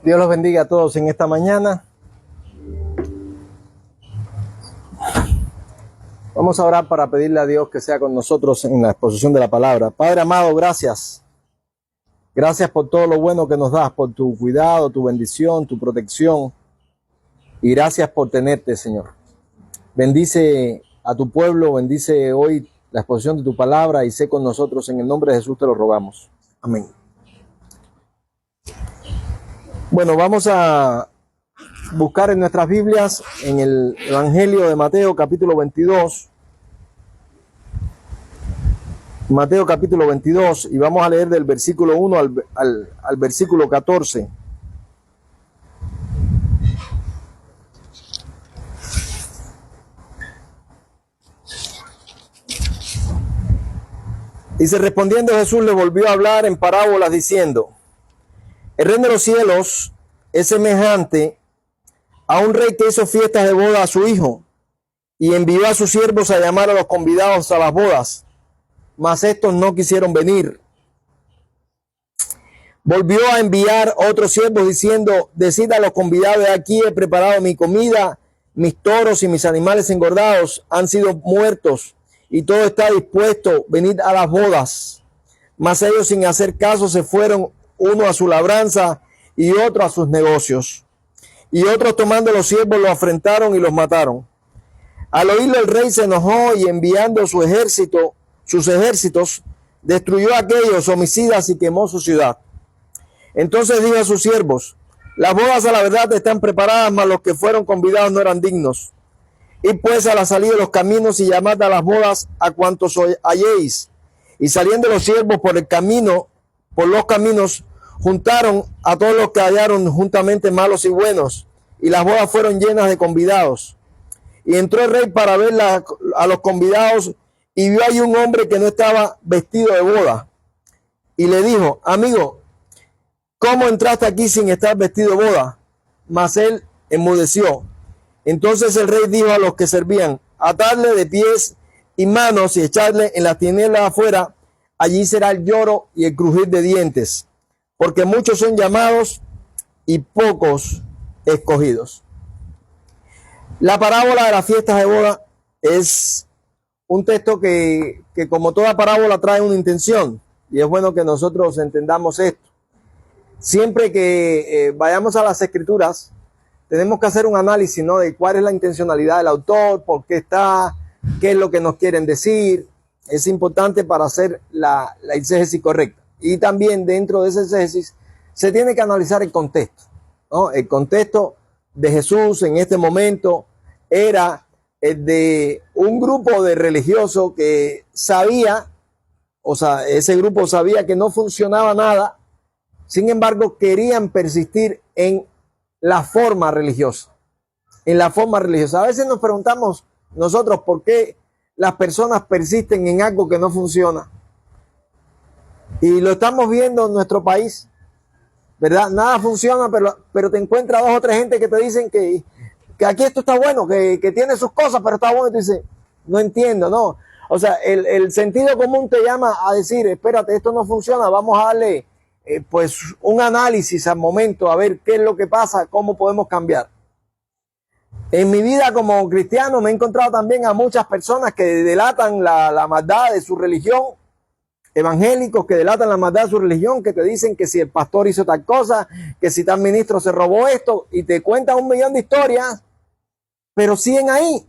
Dios los bendiga a todos en esta mañana. Vamos a orar para pedirle a Dios que sea con nosotros en la exposición de la palabra. Padre amado, gracias. Gracias por todo lo bueno que nos das, por tu cuidado, tu bendición, tu protección. Y gracias por tenerte, Señor. Bendice a tu pueblo, bendice hoy la exposición de tu palabra y sé con nosotros. En el nombre de Jesús te lo rogamos. Amén. Bueno, vamos a buscar en nuestras Biblias, en el Evangelio de Mateo, capítulo 22. Mateo, capítulo 22, y vamos a leer del versículo 1 al versículo 14. Dice, respondiendo Jesús le volvió a hablar en parábolas diciendo: el reino de los cielos es semejante a un rey que hizo fiestas de boda a su hijo y envió a sus siervos a llamar a los convidados a las bodas, mas estos no quisieron venir. Volvió a enviar otros siervos diciendo: decid a los convidados, aquí he preparado mi comida, mis toros y mis animales engordados han sido muertos y todo está dispuesto, venid a las bodas. Mas ellos, sin hacer caso, se fueron, uno a su labranza y otro a sus negocios. Y otros, tomando los siervos, los afrentaron y los mataron. Al oírlo el rey se enojó y enviando sus ejércitos, destruyó a aquellos homicidas y quemó su ciudad. Entonces dijo a sus siervos: las bodas a la verdad están preparadas, mas los que fueron convidados no eran dignos. Y pues a la salida de los caminos y llamad a las bodas a cuantos halléis. Y saliendo los siervos por los caminos, juntaron a todos los que hallaron juntamente, malos y buenos, y las bodas fueron llenas de convidados. Y entró el rey para ver a los convidados, y vio ahí un hombre que no estaba vestido de boda. Y le dijo: amigo, ¿cómo entraste aquí sin estar vestido de boda? Mas él enmudeció. Entonces el rey dijo a los que servían: atadle de pies y manos y echadle en las tinieblas afuera, allí será el lloro y el crujir de dientes, porque muchos son llamados y pocos escogidos. La parábola de las fiestas de boda es un texto que como toda parábola trae una intención, y es bueno que nosotros entendamos esto. Siempre que vayamos a las escrituras, tenemos que hacer un análisis, ¿no?, de cuál es la intencionalidad del autor, por qué está, qué es lo que nos quieren decir. Es importante para hacer la exégesis correcta. Y también dentro de ese exégesis se tiene que analizar el contexto, ¿no? El contexto de Jesús en este momento era el de un grupo de religiosos que sabía, ese grupo sabía que no funcionaba nada, sin embargo querían persistir en la forma religiosa. A veces nos preguntamos nosotros por qué las personas persisten en algo que no funciona. Y lo estamos viendo en nuestro país, ¿verdad? Nada funciona, pero te encuentras dos o tres gente que te dicen que aquí esto está bueno, que tiene sus cosas, pero está bueno. Y tú dices: no entiendo, ¿no? O sea, el sentido común te llama a decir: espérate, esto no funciona, vamos a darle pues un análisis al momento, a ver qué es lo que pasa, cómo podemos cambiar. En mi vida como cristiano me he encontrado también a muchas personas que delatan la maldad de su religión, evangélicos que delatan la maldad de su religión, que te dicen que si el pastor hizo tal cosa, que si tal ministro se robó esto, y te cuentan 1.000.000 de historias, pero siguen ahí.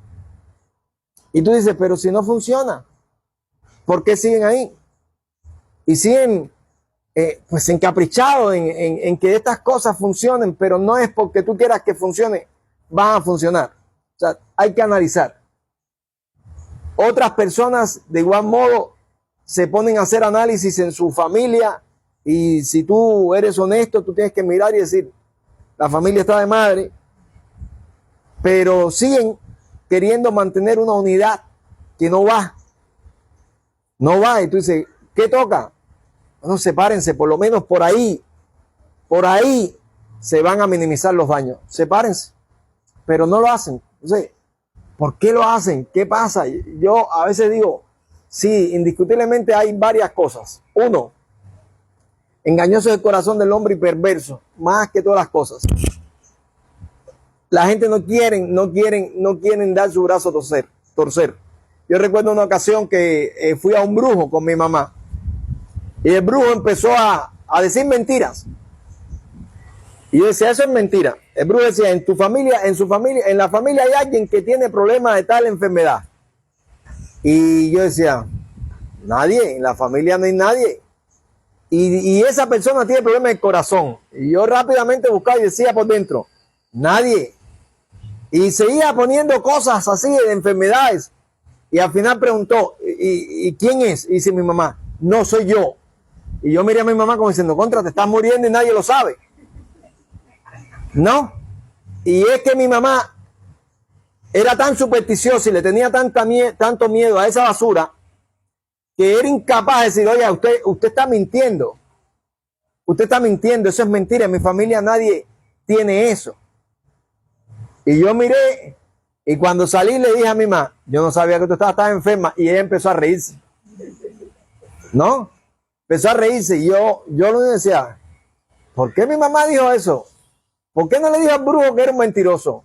Y tú dices: pero si no funciona, ¿por qué siguen ahí? Y siguen pues encaprichados en que estas cosas funcionen, pero no es porque tú quieras que funcione, van a funcionar. O sea, hay que analizar. Otras personas de igual modo se ponen a hacer análisis en su familia, y si tú eres honesto, tú tienes que mirar y decir: la familia está de madre, pero siguen queriendo mantener una unidad que no va. Y tú dices: ¿qué toca? Bueno, sepárense, por lo menos por ahí se van a minimizar los daños. Sepárense, pero no lo hacen. Entonces, ¿por qué lo hacen? ¿Qué pasa? Yo a veces digo, sí, indiscutiblemente hay varias cosas. Uno, Engañoso es el corazón del hombre y perverso, más que todas las cosas. La gente no quieren dar su brazo a torcer. Yo recuerdo una ocasión que fui a un brujo con mi mamá y el brujo empezó a decir mentiras. Y yo decía, eso es mentira. El brujo decía, en la familia hay alguien que tiene problemas de tal enfermedad. Y yo decía, nadie, en la familia no hay nadie. Y esa persona tiene problemas de corazón. Y yo rápidamente buscaba y decía por dentro, nadie. Y seguía poniendo cosas así de enfermedades. Y al final preguntó, ¿y quién es? Y dice mi mamá, no soy yo. Y yo miré a mi mamá como diciendo, contra, te estás muriendo y nadie lo sabe. No. Y es que mi mamá era tan supersticiosa y le tenía tanto miedo a esa basura que era incapaz de decir, oye, usted está mintiendo. Usted está mintiendo, eso es mentira. En mi familia nadie tiene eso. Y yo miré y cuando salí le dije a mi mamá, yo no sabía que tú estabas enferma, y ella empezó a reírse. ¿No? Empezó a reírse y yo le decía, ¿por qué mi mamá dijo eso? ¿Por qué no le dijo al brujo que era un mentiroso?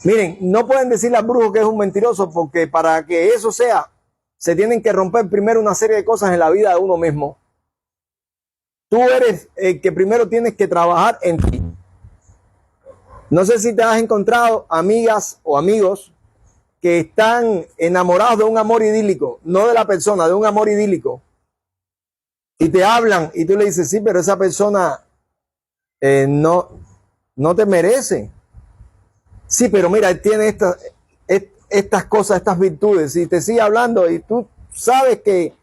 Miren, no pueden decirle al brujo que es un mentiroso porque para que eso sea, se tienen que romper primero una serie de cosas en la vida de uno mismo. Tú eres el que primero tienes que trabajar en ti. No sé si te has encontrado amigas o amigos que están enamorados de un amor idílico, no de la persona, de un amor idílico. Y te hablan y tú le dices, sí, pero esa persona no te merece. Sí, pero mira, él tiene estas cosas, estas virtudes, y te sigue hablando y tú sabes que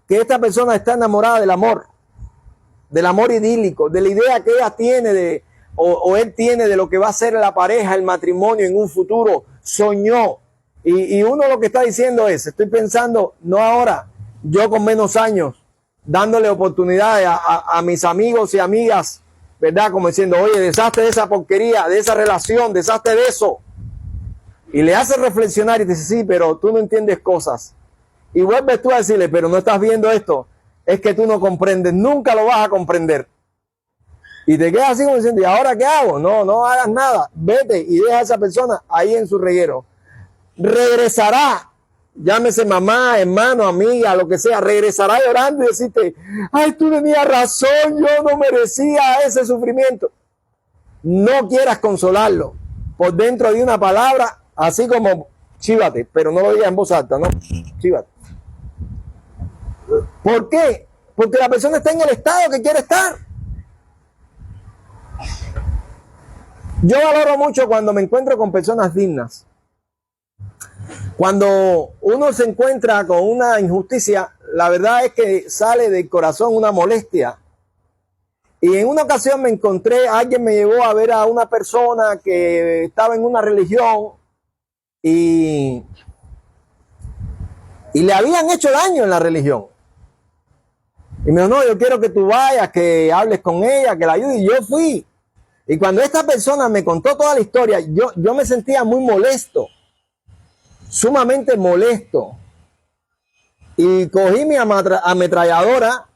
esta persona está enamorada del amor idílico, de la idea que ella tiene o él tiene de lo que va a ser la pareja, el matrimonio en un futuro, soñó. Y uno lo que está diciendo es, estoy pensando, no ahora, yo con menos años, dándole oportunidades a mis amigos y amigas, ¿verdad? Como diciendo, oye, deshazte de esa porquería, de esa relación, deshazte de eso. Y le hace reflexionar y te dice, sí, pero tú no entiendes cosas. Y vuelves tú a decirle, pero no estás viendo esto, es que tú no comprendes, nunca lo vas a comprender. Y te quedas así como diciendo, ¿y ahora qué hago? No hagas nada, vete y deja a esa persona ahí en su reguero. Regresará, llámese mamá, hermano, amiga, lo que sea, regresará llorando y decirte, ay, tú tenías razón, yo no merecía ese sufrimiento. No quieras consolarlo por dentro de una palabra, así como chívate, pero no lo digas en voz alta, ¿no? Chívate. ¿Por qué? Porque la persona está en el estado que quiere estar. Yo valoro mucho cuando me encuentro con personas dignas. Cuando uno se encuentra con una injusticia, la verdad es que sale del corazón una molestia. Y en una ocasión me encontré, alguien me llevó a ver a una persona que estaba en una religión y le habían hecho daño en la religión. Y me dijo, no, yo quiero que tú vayas, que hables con ella, que la ayudes. Y yo fui. Y cuando esta persona me contó toda la historia, yo me sentía muy molesto. Sumamente molesto. Y cogí mi ametralladora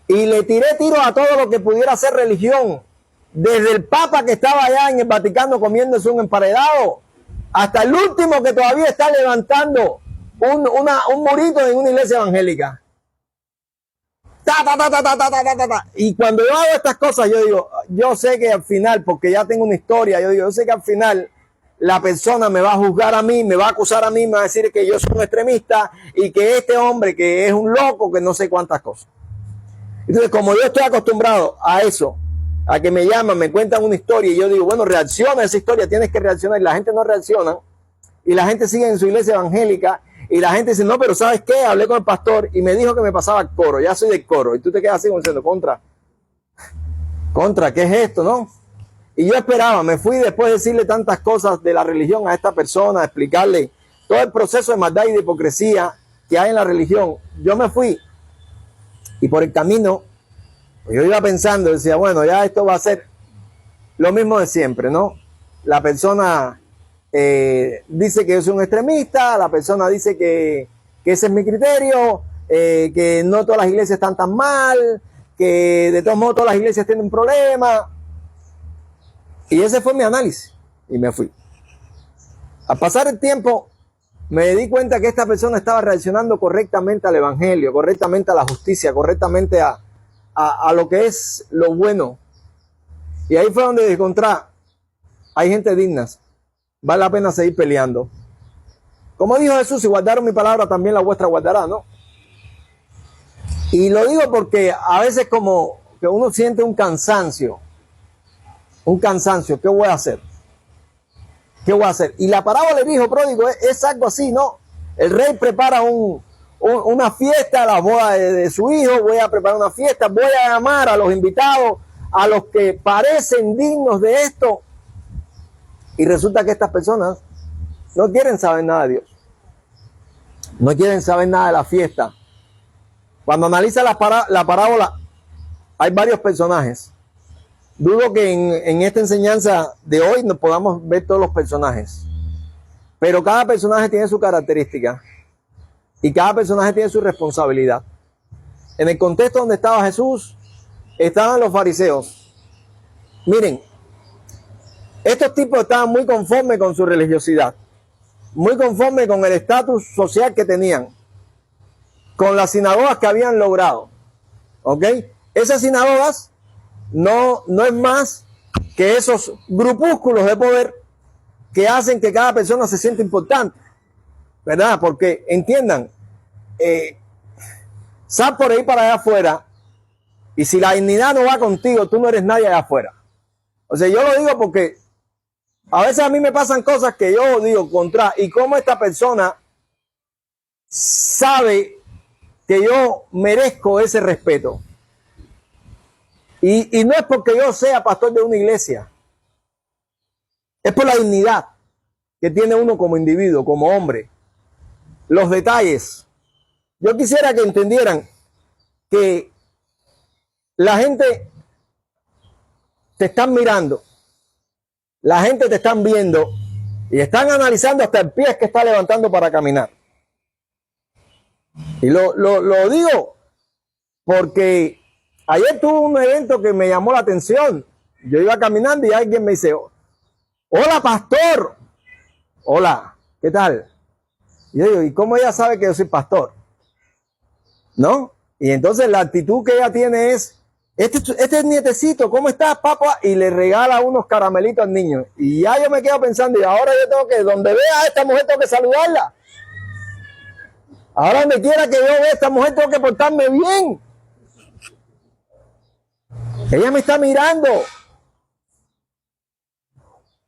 y le tiré tiro a todo lo que pudiera ser religión. Desde el Papa que estaba allá en el Vaticano comiéndose un emparedado, hasta el último que todavía está levantando un murito en una iglesia evangélica. Y cuando yo hago estas cosas, yo digo, yo sé que al final, porque ya tengo una historia, yo sé que al final la persona me va a juzgar a mí, me va a acusar a mí, me va a decir que yo soy un extremista y que este hombre que es un loco, que no sé cuántas cosas. Entonces, como yo estoy acostumbrado a eso, a que me llaman, me cuentan una historia y yo digo, bueno, reacciona a esa historia, tienes que reaccionar, y la gente no reacciona y la gente sigue en su iglesia evangélica. Y la gente dice, no, pero ¿sabes qué? Hablé con el pastor y me dijo que me pasaba el coro. Ya soy del coro. Y tú te quedas así diciendo, contra, ¿qué es esto, no? Y yo esperaba, me fui después de decirle tantas cosas de la religión a esta persona, explicarle todo el proceso de maldad y de hipocresía que hay en la religión. Yo me fui y por el camino, yo iba pensando, decía, bueno, ya esto va a ser lo mismo de siempre, ¿no? La persona dice que yo soy un extremista, la persona dice que ese es mi criterio que no todas las iglesias están tan mal, que de todos modos todas las iglesias tienen un problema. Y ese fue mi análisis y me fui. Al pasar el tiempo me di cuenta que esta persona estaba reaccionando correctamente al evangelio, correctamente a la justicia, correctamente a lo que es lo bueno. Y ahí fue donde encontré, hay gente digna, vale la pena seguir peleando. Como dijo Jesús, si guardaron mi palabra, también la vuestra guardará, ¿no? Y lo digo porque a veces como que uno siente un cansancio. ¿Qué voy a hacer? ¿Qué voy a hacer? Y la parábola del hijo pródigo es algo así, ¿no? El rey prepara una fiesta a la boda de su hijo, voy a preparar una fiesta, voy a llamar a los invitados, a los que parecen dignos de esto. Y resulta que estas personas no quieren saber nada de Dios. No quieren saber nada de la fiesta. Cuando analiza la parábola, hay varios personajes. Dudo que en esta enseñanza de hoy nos podamos ver todos los personajes. Pero cada personaje tiene su característica. Y cada personaje tiene su responsabilidad. En el contexto donde estaba Jesús, estaban los fariseos. Miren, estos tipos estaban muy conformes con su religiosidad. Muy conformes con el estatus social que tenían. Con las sinagogas que habían logrado. ¿Ok? Esas sinagogas no es más que esos grupúsculos de poder que hacen que cada persona se sienta importante, ¿verdad? Porque entiendan, sal por ahí para allá afuera y si la dignidad no va contigo, tú no eres nadie allá afuera. O sea, yo lo digo porque a veces a mí me pasan cosas que yo digo contra, y cómo esta persona sabe que yo merezco ese respeto. Y no es porque yo sea pastor de una iglesia. Es por la dignidad que tiene uno como individuo, como hombre. Los detalles. Yo quisiera que entendieran que la gente te están mirando. La gente te están viendo y están analizando hasta el pie que está levantando para caminar. Y lo digo porque ayer tuve un evento que me llamó la atención. Yo iba caminando y alguien me dice, hola pastor. Hola, ¿qué tal? Y yo digo, ¿y cómo ella sabe que yo soy pastor? ¿No? Y entonces la actitud que ella tiene es, este nietecito, ¿cómo estás, papá? Y le regala unos caramelitos al niño. Y ya yo me quedo pensando, y ahora yo tengo que, donde vea a esta mujer, tengo que saludarla. Ahora donde quiera que yo vea a esta mujer, tengo que portarme bien. Ella me está mirando.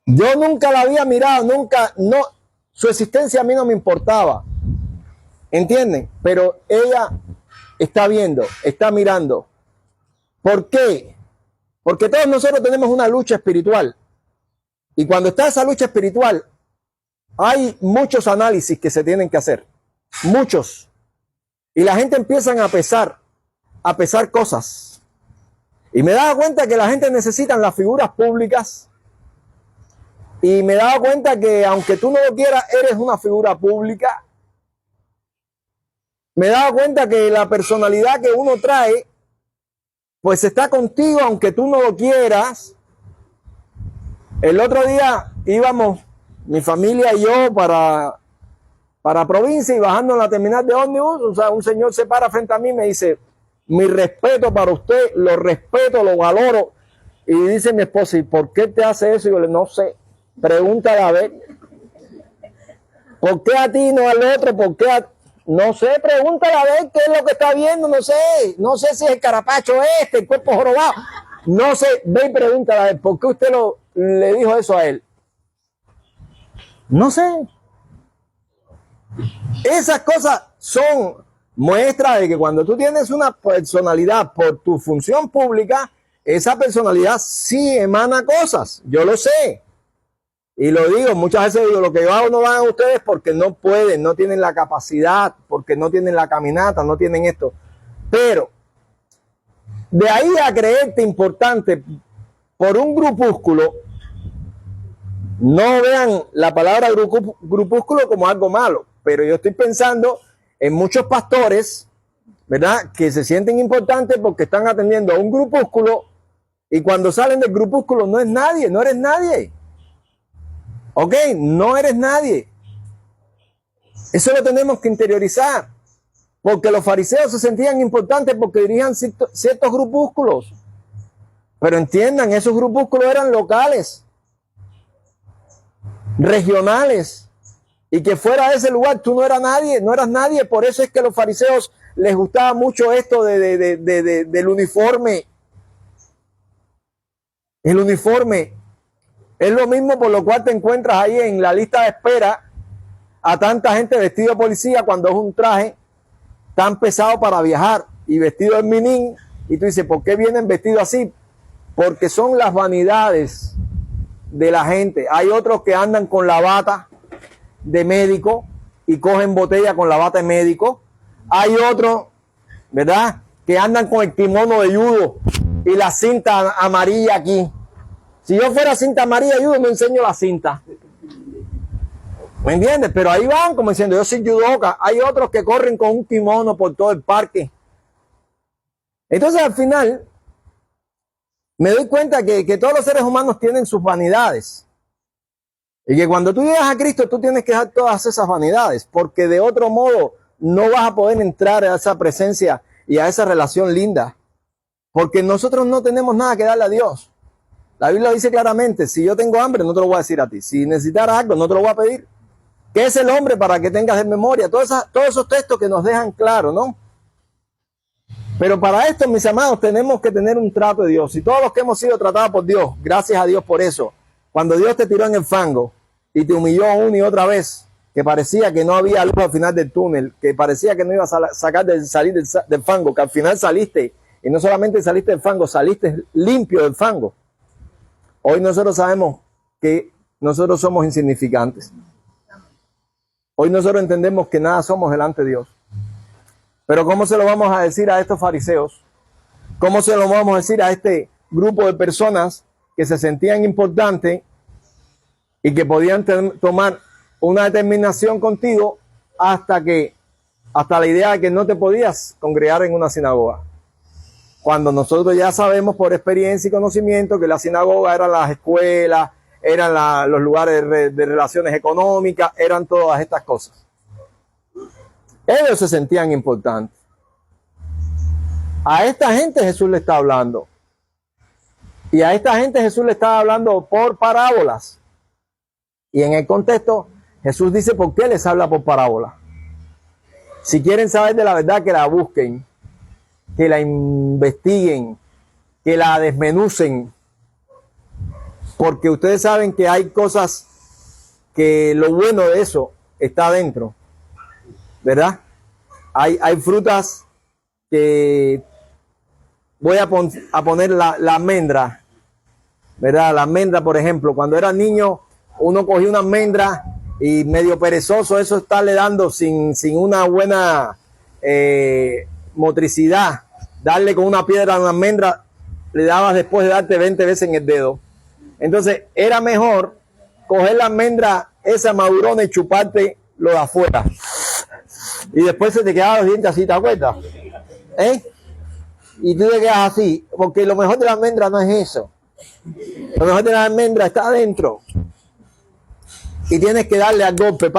Yo nunca la había mirado, nunca, no, su existencia a mí no me importaba. ¿Entienden? Pero ella está viendo, está mirando. ¿Por qué? Porque todos nosotros tenemos una lucha espiritual. Y cuando está esa lucha espiritual, hay muchos análisis que se tienen que hacer. Muchos. Y la gente empieza a pesar cosas. Y me he dado cuenta que la gente necesita las figuras públicas. Y me he dado cuenta que aunque tú no lo quieras, eres una figura pública. Me he dado cuenta que la personalidad que uno trae, pues está contigo aunque tú no lo quieras. El otro día íbamos, mi familia y yo, para provincia y bajando en la terminal de ómnibus. O sea, un señor se para frente a mí y me dice, mi respeto para usted, lo respeto, lo valoro. Y dice mi esposa, ¿y por qué te hace eso? Y yo le no sé, pregúntale a ver. ¿Por qué a ti no al otro? ¿Por qué a... No sé, pregúntale a ver qué es lo que está viendo, no sé si es el carapacho el cuerpo jorobado, no sé, ve y pregúntale a ver, ¿por qué usted le dijo eso a él? No sé. Esas cosas son muestras de que cuando tú tienes una personalidad por tu función pública, esa personalidad sí emana cosas, yo lo sé. Y lo digo, muchas veces digo, lo que yo hago no lo hagan ustedes porque no pueden, no tienen la capacidad, porque no tienen la caminata, no tienen esto. Pero, de ahí a creerte importante por un grupúsculo, no vean la palabra grupúsculo como algo malo. Pero yo estoy pensando en muchos pastores ¿verdad? Que se sienten importantes porque están atendiendo a un grupúsculo y cuando salen del grupúsculo no es nadie, no eres nadie. ¿Ok? No eres nadie. Eso lo tenemos que interiorizar. Porque los fariseos se sentían importantes porque dirigían ciertos grupúsculos. Pero entiendan, esos grupúsculos eran locales, regionales. Y que fuera de ese lugar tú no eras nadie, no eras nadie. Por eso es que a los fariseos les gustaba mucho esto del uniforme. El uniforme es lo mismo por lo cual te encuentras ahí en la lista de espera a tanta gente vestido de policía cuando es un traje tan pesado para viajar y vestido en minín. Y tú dices, ¿por qué vienen vestidos así? Porque son las vanidades de la gente. Hay otros que andan con la bata de médico y cogen botella con la bata de médico. Hay otros, ¿verdad?, que andan con el kimono de judo y la cinta amarilla aquí. Si yo fuera cinta amarilla de judo, me enseño la cinta. ¿Me entiendes? Pero ahí van como diciendo, yo soy judoka. Hay otros que corren con un kimono por todo el parque. Entonces al final me doy cuenta que todos los seres humanos tienen sus vanidades. Y que cuando tú llegas a Cristo, tú tienes que dejar todas esas vanidades, porque de otro modo no vas a poder entrar a esa presencia y a esa relación linda. Porque nosotros no tenemos nada que darle a Dios. La Biblia dice claramente, si yo tengo hambre, no te lo voy a decir a ti. Si necesitaras algo, no te lo voy a pedir. ¿Qué es el hombre para que tengas en memoria? Todos esos textos que nos dejan claro, ¿no? Pero para esto, mis amados, tenemos que tener un trato de Dios. Y todos los que hemos sido tratados por Dios, gracias a Dios por eso. Cuando Dios te tiró en el fango y te humilló una y otra vez, que parecía que no había luz al final del túnel, que parecía que no ibas a salir del fango, que al final saliste, y no solamente saliste del fango, saliste limpio del fango. Hoy nosotros sabemos que nosotros somos insignificantes. Hoy nosotros entendemos que nada somos delante de Dios. Pero ¿cómo se lo vamos a decir a estos fariseos? ¿Cómo se lo vamos a decir a este grupo de personas que se sentían importantes y que podían tomar una determinación contigo hasta la idea de que no te podías congregar en una sinagoga? Cuando nosotros ya sabemos por experiencia y conocimiento que la sinagoga eran las escuelas, eran los lugares de relaciones económicas, eran todas estas cosas. Ellos se sentían importantes. A esta gente Jesús le está hablando. Y a esta gente Jesús le está hablando por parábolas. Y en el contexto, Jesús dice por qué les habla por parábolas. Si quieren saber de la verdad, que la busquen, que la investiguen, que la desmenucen. Porque ustedes saben que hay cosas que lo bueno de eso está adentro, ¿verdad? Hay frutas que voy a poner la almendra, ¿verdad? La almendra, por ejemplo, cuando era niño, uno cogía una almendra y medio perezoso, eso estarle dando sin una buena motricidad, darle con una piedra a una almendra, le dabas después de darte 20 veces en el dedo. Entonces, era mejor coger la almendra, esa madurona, y chuparte lo de afuera. Y después se te quedaban los dientes así, ¿te acuerdas? Y tú te quedas así, porque lo mejor de la almendra no es eso. Lo mejor de la almendra está adentro. Y tienes que darle al golpe,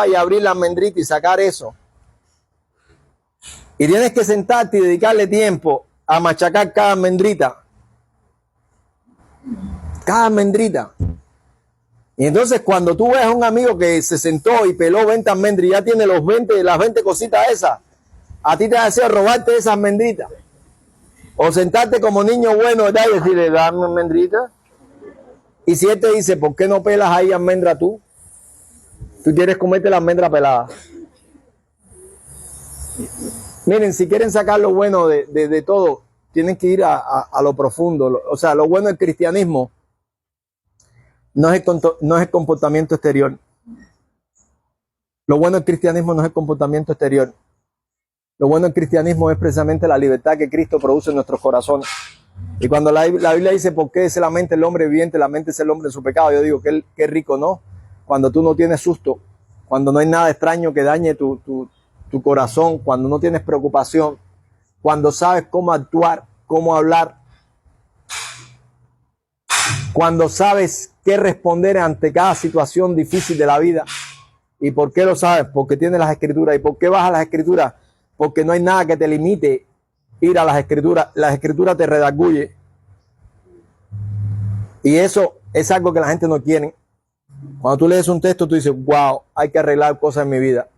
y abrir la almendrita y sacar eso. Y tienes que sentarte y dedicarle tiempo a machacar cada almendrita. Cada almendrita. Y entonces cuando tú ves a un amigo que se sentó y peló 20 almendras y ya tiene las 20 cositas esas, a ti te va a hacer robarte esas almendritas. O sentarte como niño bueno, ¿verdad? Y decirle, dame almendrita. Y si él te dice, ¿por qué no pelas ahí almendra tú? Tú quieres comerte la almendra pelada. Miren, si quieren sacar lo bueno de todo, tienen que ir a lo profundo. O sea, lo bueno del cristianismo no es el comportamiento exterior. Lo bueno del cristianismo no es el comportamiento exterior. Lo bueno del cristianismo es precisamente la libertad que Cristo produce en nuestros corazones. Y cuando la Biblia dice, ¿por qué se lamenta el hombre viviente? Lamenta el hombre en su pecado. Yo digo, qué rico, ¿no? Cuando tú no tienes susto, cuando no hay nada extraño que dañe tu corazón, cuando no tienes preocupación, cuando sabes cómo actuar, cómo hablar, cuando sabes qué responder ante cada situación difícil de la vida. ¿Y por qué lo sabes? Porque tienes las escrituras. ¿Y por qué vas a las escrituras? Porque no hay nada que te limite ir a las escrituras. Las escrituras te redarguye. Y eso es algo que la gente no quiere. Cuando tú lees un texto, tú dices, wow, hay que arreglar cosas en mi vida.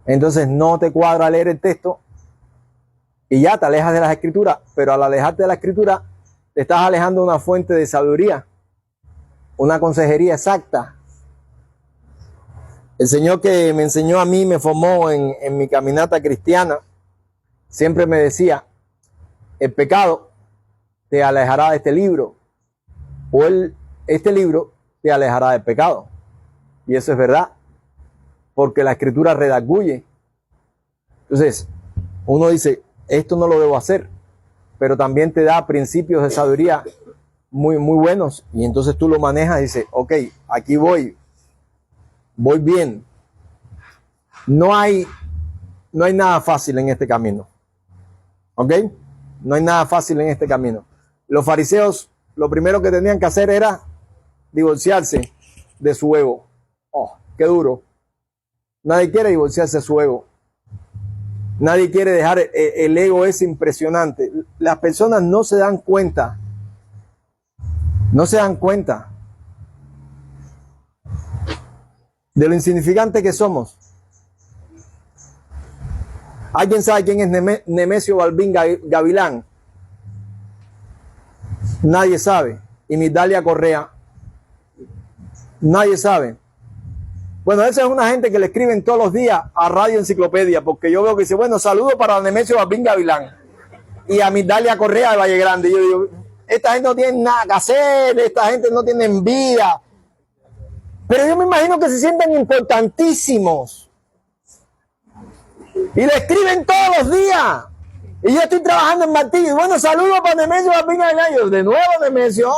Entonces no te cuadra leer el texto y ya te alejas de las escrituras. Pero al alejarte de la escritura, te estás alejando de una fuente de sabiduría, una consejería exacta. El Señor que me enseñó a mí, me formó en mi caminata cristiana, siempre me decía, el pecado te alejará de este libro, o este libro te alejará del pecado. Y eso es verdad, porque la escritura redarguye. Entonces, uno dice, esto no lo debo hacer, pero también te da principios de sabiduría muy, muy buenos. Y entonces tú lo manejas y dices, ok, aquí voy bien. No hay nada fácil en este camino. ¿Ok? No hay nada fácil en este camino. Los fariseos, lo primero que tenían que hacer era divorciarse de su ego. Oh, qué duro. Nadie quiere divorciarse de su ego. Nadie quiere dejar el ego, es impresionante. Las personas no se dan cuenta. No se dan cuenta de lo insignificante que somos. ¿Alguien sabe quién es Nemesio Balbín Gavilán? Nadie sabe. Y Migdalia Correa. Nadie sabe. Bueno, esa es una gente que le escriben todos los días a Radio Enciclopedia, porque yo veo que dice, bueno, saludos para Nemesio Balbín Gavilán y a Migdalia Correa de Valle Grande. Y yo digo, esta gente no tiene nada que hacer, esta gente no tiene vida. Pero yo me imagino que se sienten importantísimos. Y le escriben todos los días. Y yo estoy trabajando en Martillo. Y bueno, saludos para Nemesio Balbín Gavilán. Yo, de nuevo Nemesio.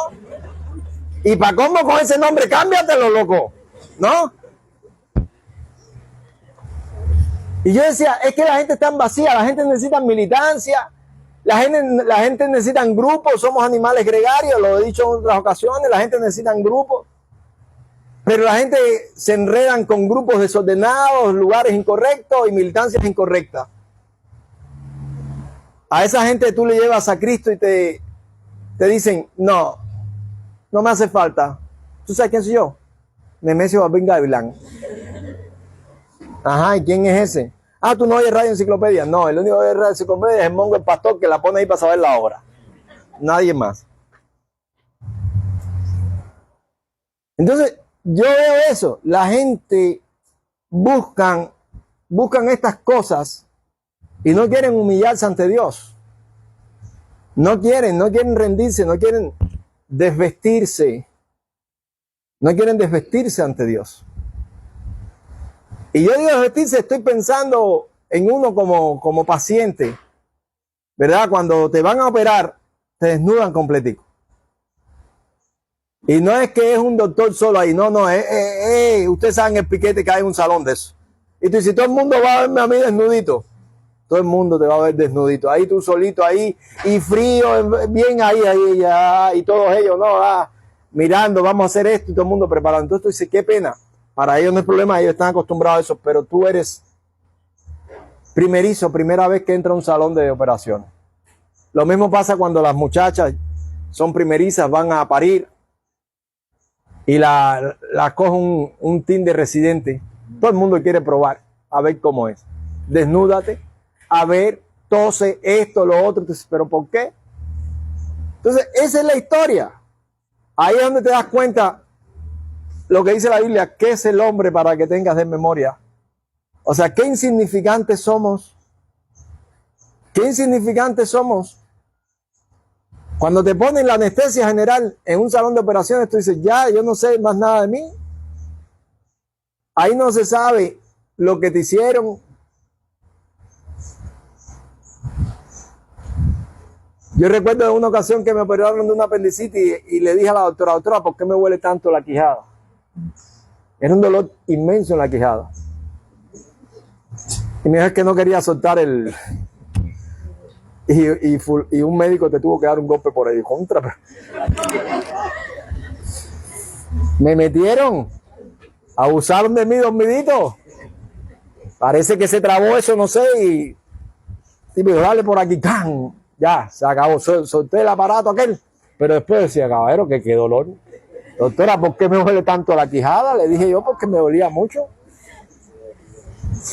Y para cómo con ese nombre, cámbiatelo, loco. ¿No? Y yo decía, es que la gente está en vacía, la gente necesita militancia, la gente necesita grupos, somos animales gregarios, lo he dicho en otras ocasiones, la gente necesita grupos, pero la gente se enredan con grupos desordenados, lugares incorrectos y militancias incorrectas. A esa gente tú le llevas a Cristo y te dicen, no me hace falta. ¿Tú sabes quién soy yo? Nemesio Balbín Gavilán. Ajá, ¿y quién es ese? Ah, ¿tú no oyes Radio Enciclopedia? No, el único que oye Radio Enciclopedia es el mongo, el pastor, que la pone ahí para saber la hora. Nadie más. Entonces, yo veo eso. La gente buscan estas cosas y no quieren humillarse ante Dios. No quieren rendirse, no quieren desvestirse. No quieren desvestirse ante Dios. Y yo digo desvestirse, estoy pensando en uno como paciente, ¿verdad? Cuando te van a operar, te desnudan completico. Y no es que es un doctor solo ahí, no, ustedes saben el piquete que hay en un salón de eso. Y tú dices, todo el mundo va a verme a mí desnudito. Todo el mundo te va a ver desnudito. Ahí tú solito, ahí, y frío, bien ahí, ya, y todos ellos, mirando, vamos a hacer esto, y todo el mundo preparado. Entonces tú dices, qué pena. Para ellos no es problema, ellos están acostumbrados a eso, pero tú eres primera vez que entra a un salón de operaciones. Lo mismo pasa cuando las muchachas son primerizas, van a parir y la coge un team de residente. Todo el mundo quiere probar, a ver cómo es. Desnúdate, a ver, tose, esto, lo otro. Entonces, ¿pero por qué? Entonces, esa es la historia. Ahí es donde te das cuenta lo que dice la Biblia, ¿qué es el hombre para que tengas de memoria? O sea, qué insignificantes somos. Qué insignificantes somos. Cuando te ponen la anestesia general en un salón de operaciones, tú dices, ya, yo no sé más nada de mí. Ahí no se sabe lo que te hicieron. Yo recuerdo de una ocasión que me operaron de una apendicitis y le dije a la doctora, ¿por qué me huele tanto la quijada? Era un dolor inmenso en la quijada. Y me dijo que no quería soltar y un médico te tuvo que dar un golpe por ahí. Contra. Me metieron, abusaron de mí, dormidito. Parece que se trabó eso, no sé, y me dijo, dale por aquí, ¡can! Ya, se acabó, solté el aparato aquel. Pero después decía, caballero, que qué dolor. Doctora, ¿por qué me duele tanto la quijada? Le dije yo, porque me dolía mucho.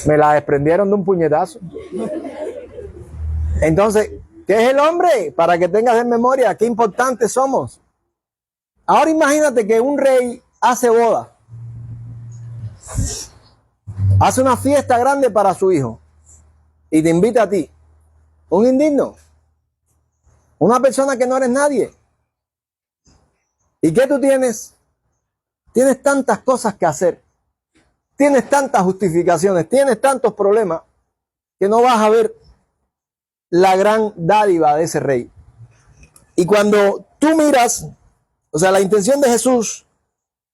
Me la desprendieron de un puñetazo. Entonces, ¿qué es el hombre? Para que tengas en memoria qué importantes somos. Ahora imagínate que un rey hace boda. Hace una fiesta grande para su hijo. Y te invita a ti. Un indigno. Una persona que no eres nadie. ¿Y qué tú tienes? Tienes tantas cosas que hacer. Tienes tantas justificaciones. Tienes tantos problemas que no vas a ver la gran dádiva de ese rey. Y cuando tú miras, o sea, la intención de Jesús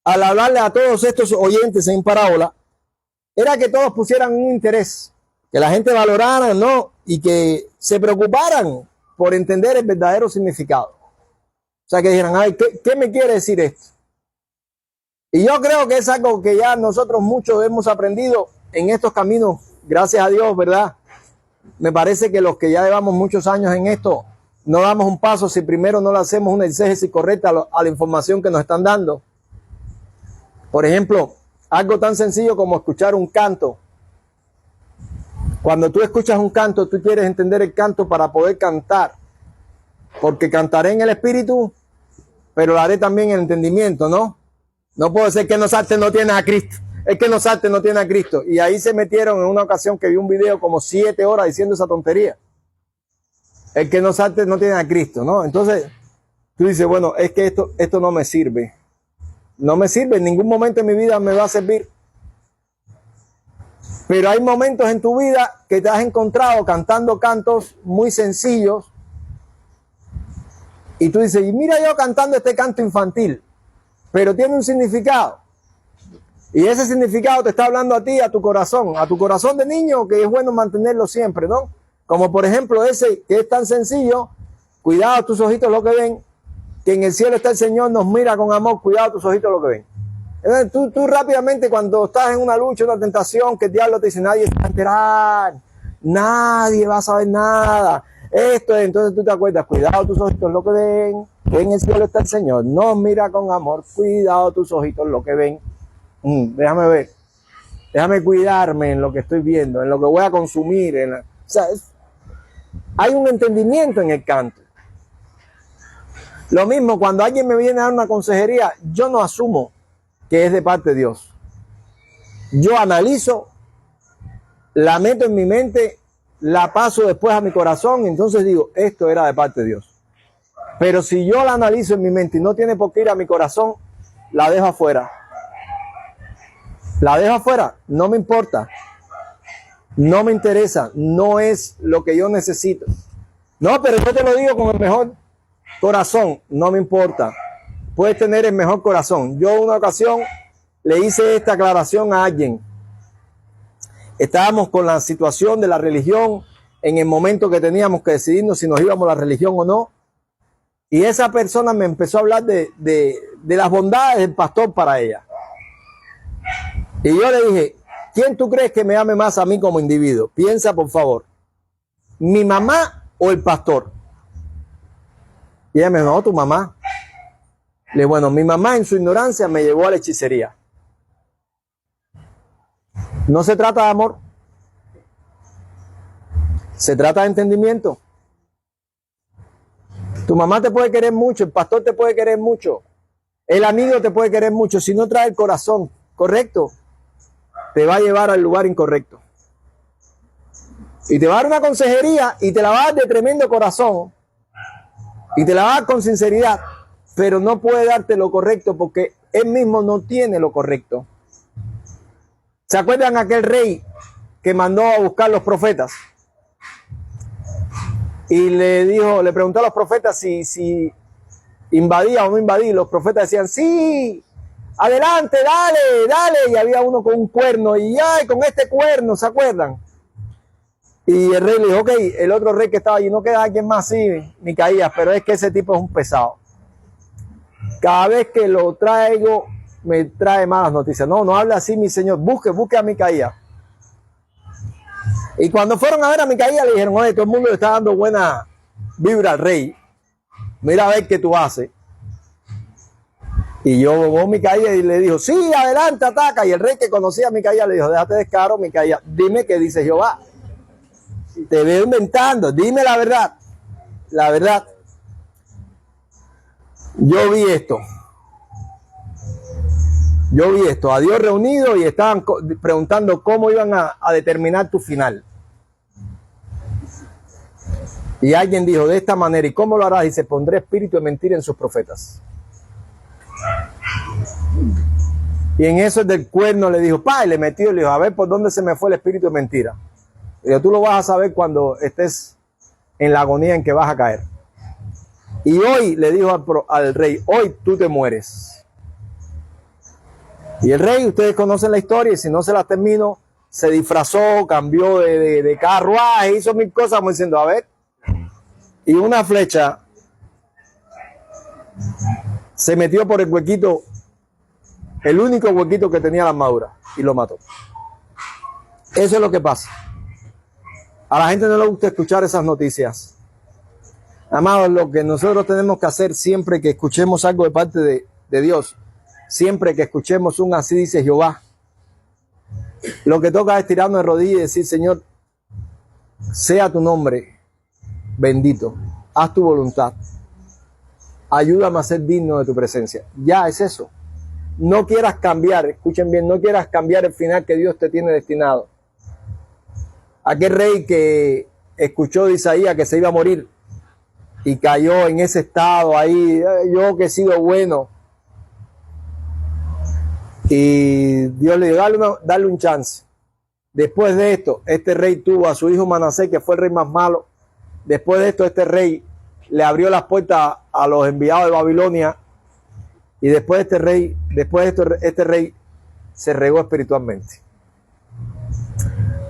al hablarle a todos estos oyentes en parábola era que todos pusieran un interés, que la gente valorara, ¿no? Y que se preocuparan por entender el verdadero significado. O sea, que dijeran, ay, ¿qué me quiere decir esto? Y yo creo que es algo que ya nosotros muchos hemos aprendido en estos caminos, gracias a Dios, ¿verdad? Me parece que los que ya llevamos muchos años en esto, no damos un paso si primero no le hacemos una exégesis correcta a la información que nos están dando. Por ejemplo, algo tan sencillo como escuchar un canto. Cuando tú escuchas un canto, tú quieres entender el canto para poder cantar. Porque cantaré en el espíritu, pero lo haré también en el entendimiento, ¿no? No puede ser que no salte no tiene a Cristo. Es que no salte no tiene a Cristo. Y ahí se metieron en una ocasión que vi un video como 7 horas diciendo esa tontería. El que no salte no tiene a Cristo, ¿no? Entonces, tú dices, bueno, es que esto no me sirve. No me sirve, en ningún momento de mi vida me va a servir. Pero hay momentos en tu vida que te has encontrado cantando cantos muy sencillos. Y tú dices, y mira yo cantando este canto infantil, pero tiene un significado. Y ese significado te está hablando a ti, a tu corazón de niño, que es bueno mantenerlo siempre, ¿no? Como por ejemplo ese que es tan sencillo, cuidado tus ojitos lo que ven, que en el cielo está el Señor, nos mira con amor, cuidado tus ojitos lo que ven. Entonces, tú rápidamente cuando estás en una lucha, una tentación, que el diablo te dice, nadie se va a enterar, nadie va a saber nada. Entonces tú te acuerdas, cuidado tus ojitos lo que ven, que en el cielo está el Señor, nos mira con amor, cuidado tus ojitos lo que ven. Déjame ver, déjame cuidarme en lo que estoy viendo, en lo que voy a consumir. O sea, hay un entendimiento en el canto. Lo mismo, cuando alguien me viene a dar una consejería, yo no asumo que es de parte de Dios. Yo analizo, la meto en mi mente, la paso después a mi corazón, entonces digo, esto era de parte de Dios. Pero si yo la analizo en mi mente y no tiene por qué ir a mi corazón, la dejo afuera. La dejo afuera, no me importa. No me interesa, no es lo que yo necesito. No, pero yo te lo digo con el mejor corazón, no me importa. Puedes tener el mejor corazón. Yo una ocasión le hice esta aclaración a alguien. Estábamos con la situación de la religión en el momento que teníamos que decidirnos si nos íbamos a la religión o no. Y esa persona me empezó a hablar de las bondades del pastor para ella. Y yo le dije, ¿quién tú crees que me ame más a mí como individuo? Piensa, por favor. ¿Mi mamá o el pastor? Y ella me dijo, no, tu mamá. Le dije, bueno, mi mamá en su ignorancia me llevó a la hechicería. No se trata de amor. Se trata de entendimiento. Tu mamá te puede querer mucho, el pastor te puede querer mucho, el amigo te puede querer mucho. Si no trae el corazón correcto, te va a llevar al lugar incorrecto. Y te va a dar una consejería y te la va a dar de tremendo corazón. Y te la va a dar con sinceridad. Pero no puede darte lo correcto porque él mismo no tiene lo correcto. ¿Se acuerdan aquel rey que mandó a buscar los profetas? Y le preguntó a los profetas si invadía o no invadía. Los profetas decían, sí, adelante, dale. Y había uno con un cuerno y ay, con este cuerno, ¿se acuerdan? Y el rey le dijo, ok, el otro rey que estaba allí, no queda alguien más, sí, Micaías, pero es que ese tipo es un pesado. Cada vez que lo traigo, me trae malas noticias. No, no hable así, mi señor, busque a Micaías. Y cuando fueron a ver a Micaías, le dijeron, oye, todo el mundo le está dando buena vibra al rey. Mira a ver qué tú haces. Y yo vos Micaías y le dijo, sí, adelante, ataca. Y el rey que conocía a Micaías le dijo, déjate descaro, Micaías, dime qué dice Jehová. Te veo inventando, dime la verdad. La verdad. Yo vi esto, a Dios reunido y estaban preguntando cómo iban a determinar tu final. Y alguien dijo de esta manera, ¿y cómo lo harás? Dice, pondré espíritu de mentira en sus profetas. Y en eso el del cuerno le dijo, pa, y le metió y le dijo, a ver por dónde se me fue el espíritu de mentira. Y dijo, tú lo vas a saber cuando estés en la agonía en que vas a caer. Y hoy le dijo al rey, hoy tú te mueres. Y el rey, ustedes conocen la historia, y si no se la termino, se disfrazó, cambió de carruaje, hizo mil cosas, como diciendo, a ver. Y una flecha se metió por el huequito, el único huequito que tenía la armadura, y lo mató. Eso es lo que pasa. A la gente no le gusta escuchar esas noticias. Amados, lo que nosotros tenemos que hacer siempre que escuchemos algo de parte de Dios, siempre que escuchemos un así dice Jehová, lo que toca es tirarnos de rodillas y decir, Señor, sea tu nombre bendito, haz tu voluntad, ayúdame a ser digno de tu presencia. Ya es eso. No quieras cambiar, escuchen bien, no quieras cambiar el final que Dios te tiene destinado. Aquel rey que escuchó de Isaías que se iba a morir y cayó en ese estado ahí, yo que he sido bueno. Y Dios le dijo, dale un chance. Después de esto, este rey tuvo a su hijo Manasés, que fue el rey más malo. Después de esto, este rey le abrió las puertas a los enviados de Babilonia. Y después de esto, este rey se regó espiritualmente.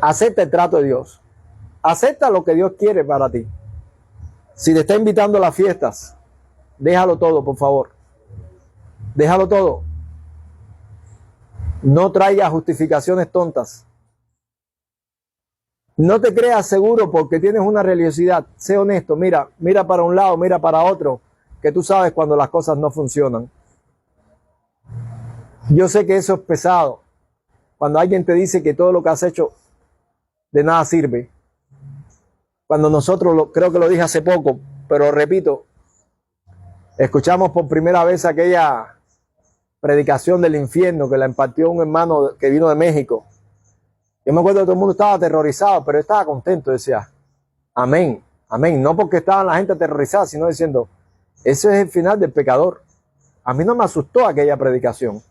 Acepta el trato de Dios. Acepta lo que Dios quiere para ti. Si te está invitando a las fiestas, déjalo todo, por favor. Déjalo todo. No traigas justificaciones tontas. No te creas seguro porque tienes una religiosidad. Sé honesto, mira para un lado, mira para otro, que tú sabes cuando las cosas no funcionan. Yo sé que eso es pesado. Cuando alguien te dice que todo lo que has hecho de nada sirve. Cuando nosotros, creo que lo dije hace poco, pero repito, escuchamos por primera vez aquella predicación del infierno que la impartió un hermano que vino de México. Yo me acuerdo que todo el mundo estaba aterrorizado, pero estaba contento, decía, amén, amén. No porque estaba la gente aterrorizada, sino diciendo, ese es el final del pecador. A mí no me asustó aquella predicación.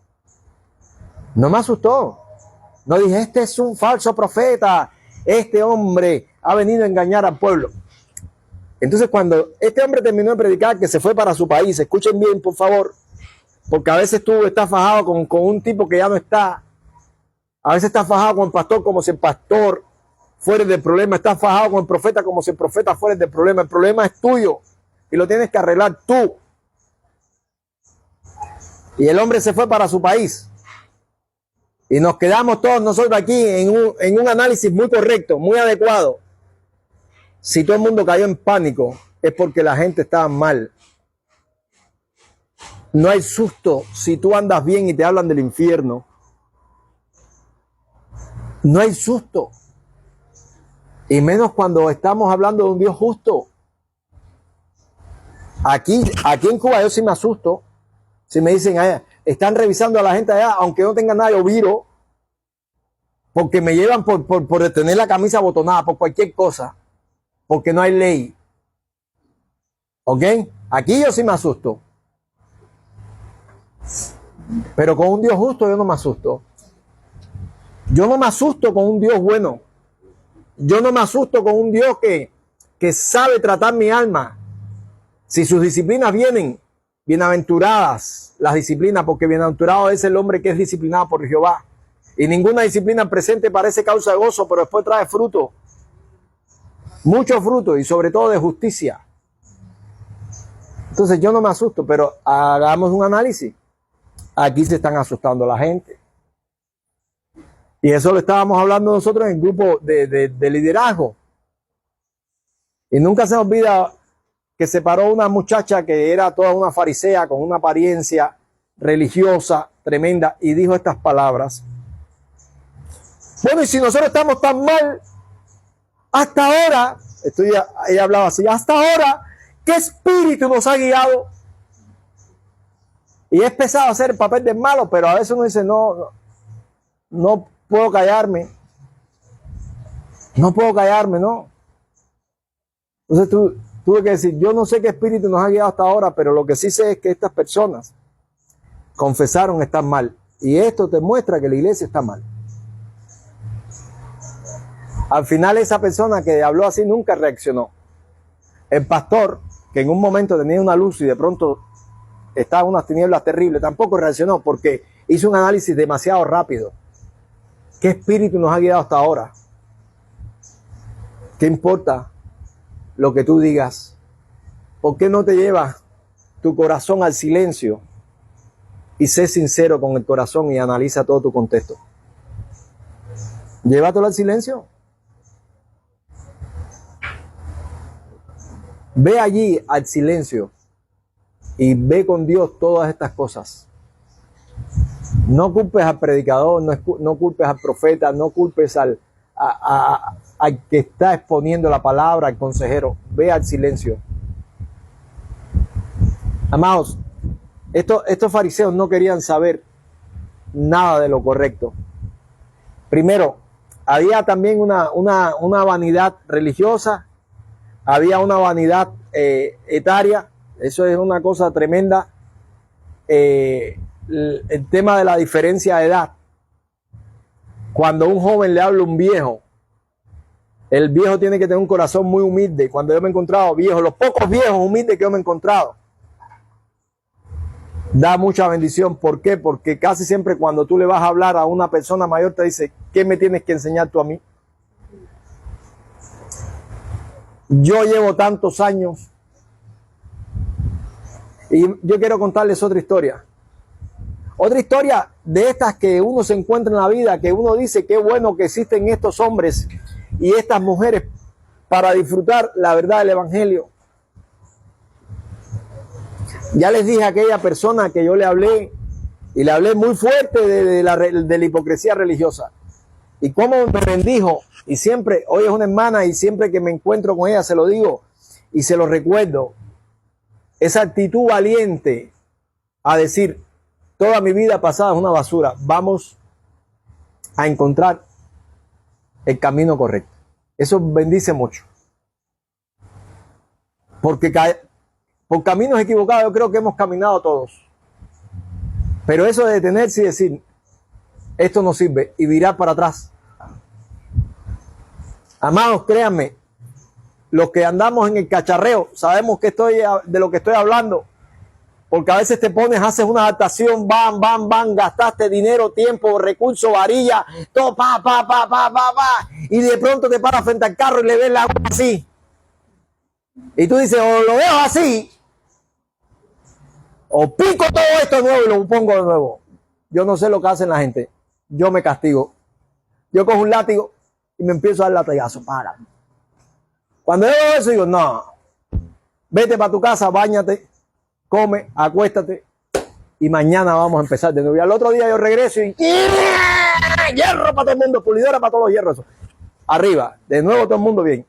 No me asustó. No dije, este es un falso profeta, este hombre ha venido a engañar al pueblo. Entonces cuando este hombre terminó de predicar que se fue para su país, escuchen bien por favor, porque a veces tú estás fajado con un tipo que ya no está, a veces estás fajado con el pastor como si el pastor fuera del problema, estás fajado con el profeta como si el profeta fuera del problema. El problema es tuyo y lo tienes que arreglar tú. Y el hombre se fue para su país. Y nos quedamos todos nosotros aquí en un análisis muy correcto, muy adecuado. Si todo el mundo cayó en pánico, es porque la gente estaba mal. No hay susto si tú andas bien y te hablan del infierno. No hay susto. Y menos cuando estamos hablando de un Dios justo. Aquí en Cuba yo sí me asusto. Si me dicen, están revisando a la gente allá, aunque no tenga nada, yo viro, porque me llevan por tener la camisa abotonada, por cualquier cosa, porque no hay ley. ¿Ok? Aquí yo sí me asusto. Pero con un Dios justo yo no me asusto. Yo no me asusto con un Dios bueno. Yo no me asusto con un Dios que sabe tratar mi alma. Si sus disciplinas vienen, bienaventuradas las disciplinas, porque bienaventurado es el hombre que es disciplinado por Jehová. Y ninguna disciplina presente parece causa de gozo, pero después trae fruto. mucho fruto y sobre todo de justicia. Entonces yo no me asusto, pero hagamos un análisis. Aquí se están asustando la gente. Y eso lo estábamos hablando nosotros en el grupo de liderazgo. Y nunca se nos olvida que se paró una muchacha que era toda una farisea con una apariencia religiosa tremenda y dijo estas palabras. Bueno, y si nosotros estamos tan mal, hasta ahora, ella hablaba así, hasta ahora, ¿qué espíritu nos ha guiado? Y es pesado hacer el papel de malo, pero a veces uno dice, no puedo callarme. No puedo callarme, ¿no? Entonces tuve que decir, yo no sé qué espíritu nos ha guiado hasta ahora, pero lo que sí sé es que estas personas confesaron estar mal. Y esto te muestra que la iglesia está mal. Al final esa persona que habló así nunca reaccionó. El pastor, que en un momento tenía una luz y de pronto estaba en unas tinieblas terribles, tampoco reaccionó porque hizo un análisis demasiado rápido. ¿Qué espíritu nos ha guiado hasta ahora? ¿Qué importa lo que tú digas? ¿Por qué no te llevas tu corazón al silencio y sé sincero con el corazón y analiza todo tu contexto? Llévatelo al silencio. Ve allí al silencio y ve con Dios todas estas cosas. No culpes al predicador, no culpes al profeta, no culpes al que está exponiendo la palabra, al consejero. Ve al silencio. Amados, estos fariseos no querían saber nada de lo correcto. Primero, había también una vanidad religiosa, había una vanidad etaria. Eso es una cosa tremenda. El tema de la diferencia de edad. Cuando un joven le habla a un viejo, el viejo tiene que tener un corazón muy humilde. Cuando yo me he encontrado viejos, los pocos viejos humildes que yo me he encontrado, da mucha bendición. ¿Por qué? Porque casi siempre cuando tú le vas a hablar a una persona mayor te dice, ¿qué me tienes que enseñar tú a mí? Yo llevo tantos años y yo quiero contarles otra historia. Otra historia de estas que uno se encuentra en la vida, que uno dice qué bueno que existen estos hombres y estas mujeres para disfrutar la verdad del evangelio. Ya les dije a aquella persona que yo le hablé y le hablé muy fuerte de la hipocresía religiosa y cómo me bendijo, y siempre, hoy es una hermana y siempre que me encuentro con ella se lo digo y se lo recuerdo, esa actitud valiente a decir, toda mi vida pasada es una basura, vamos a encontrar el camino correcto. Eso bendice mucho. Porque por caminos equivocados yo creo que hemos caminado todos. Pero eso de detenerse y decir, esto no sirve, y virar para atrás. Amados, créanme, los que andamos en el cacharreo, sabemos de lo que estoy hablando. Porque a veces te pones, haces una adaptación, gastaste dinero, tiempo, recursos, varilla, todo, y de pronto te paras frente al carro y le ves la agua así. Y tú dices, o lo dejo así, o pico todo esto de nuevo y lo pongo de nuevo. Yo no sé lo que hacen la gente. Yo me castigo. Yo cojo un látigo y me empiezo a dar latigazo. Para. Cuando yo veo eso, digo, no, vete para tu casa, báñate, come, acuéstate y mañana vamos a empezar de nuevo. Y al otro día yo regreso y hierro para todo el mundo, pulidora para todos los hierros. Arriba, de nuevo todo el mundo bien.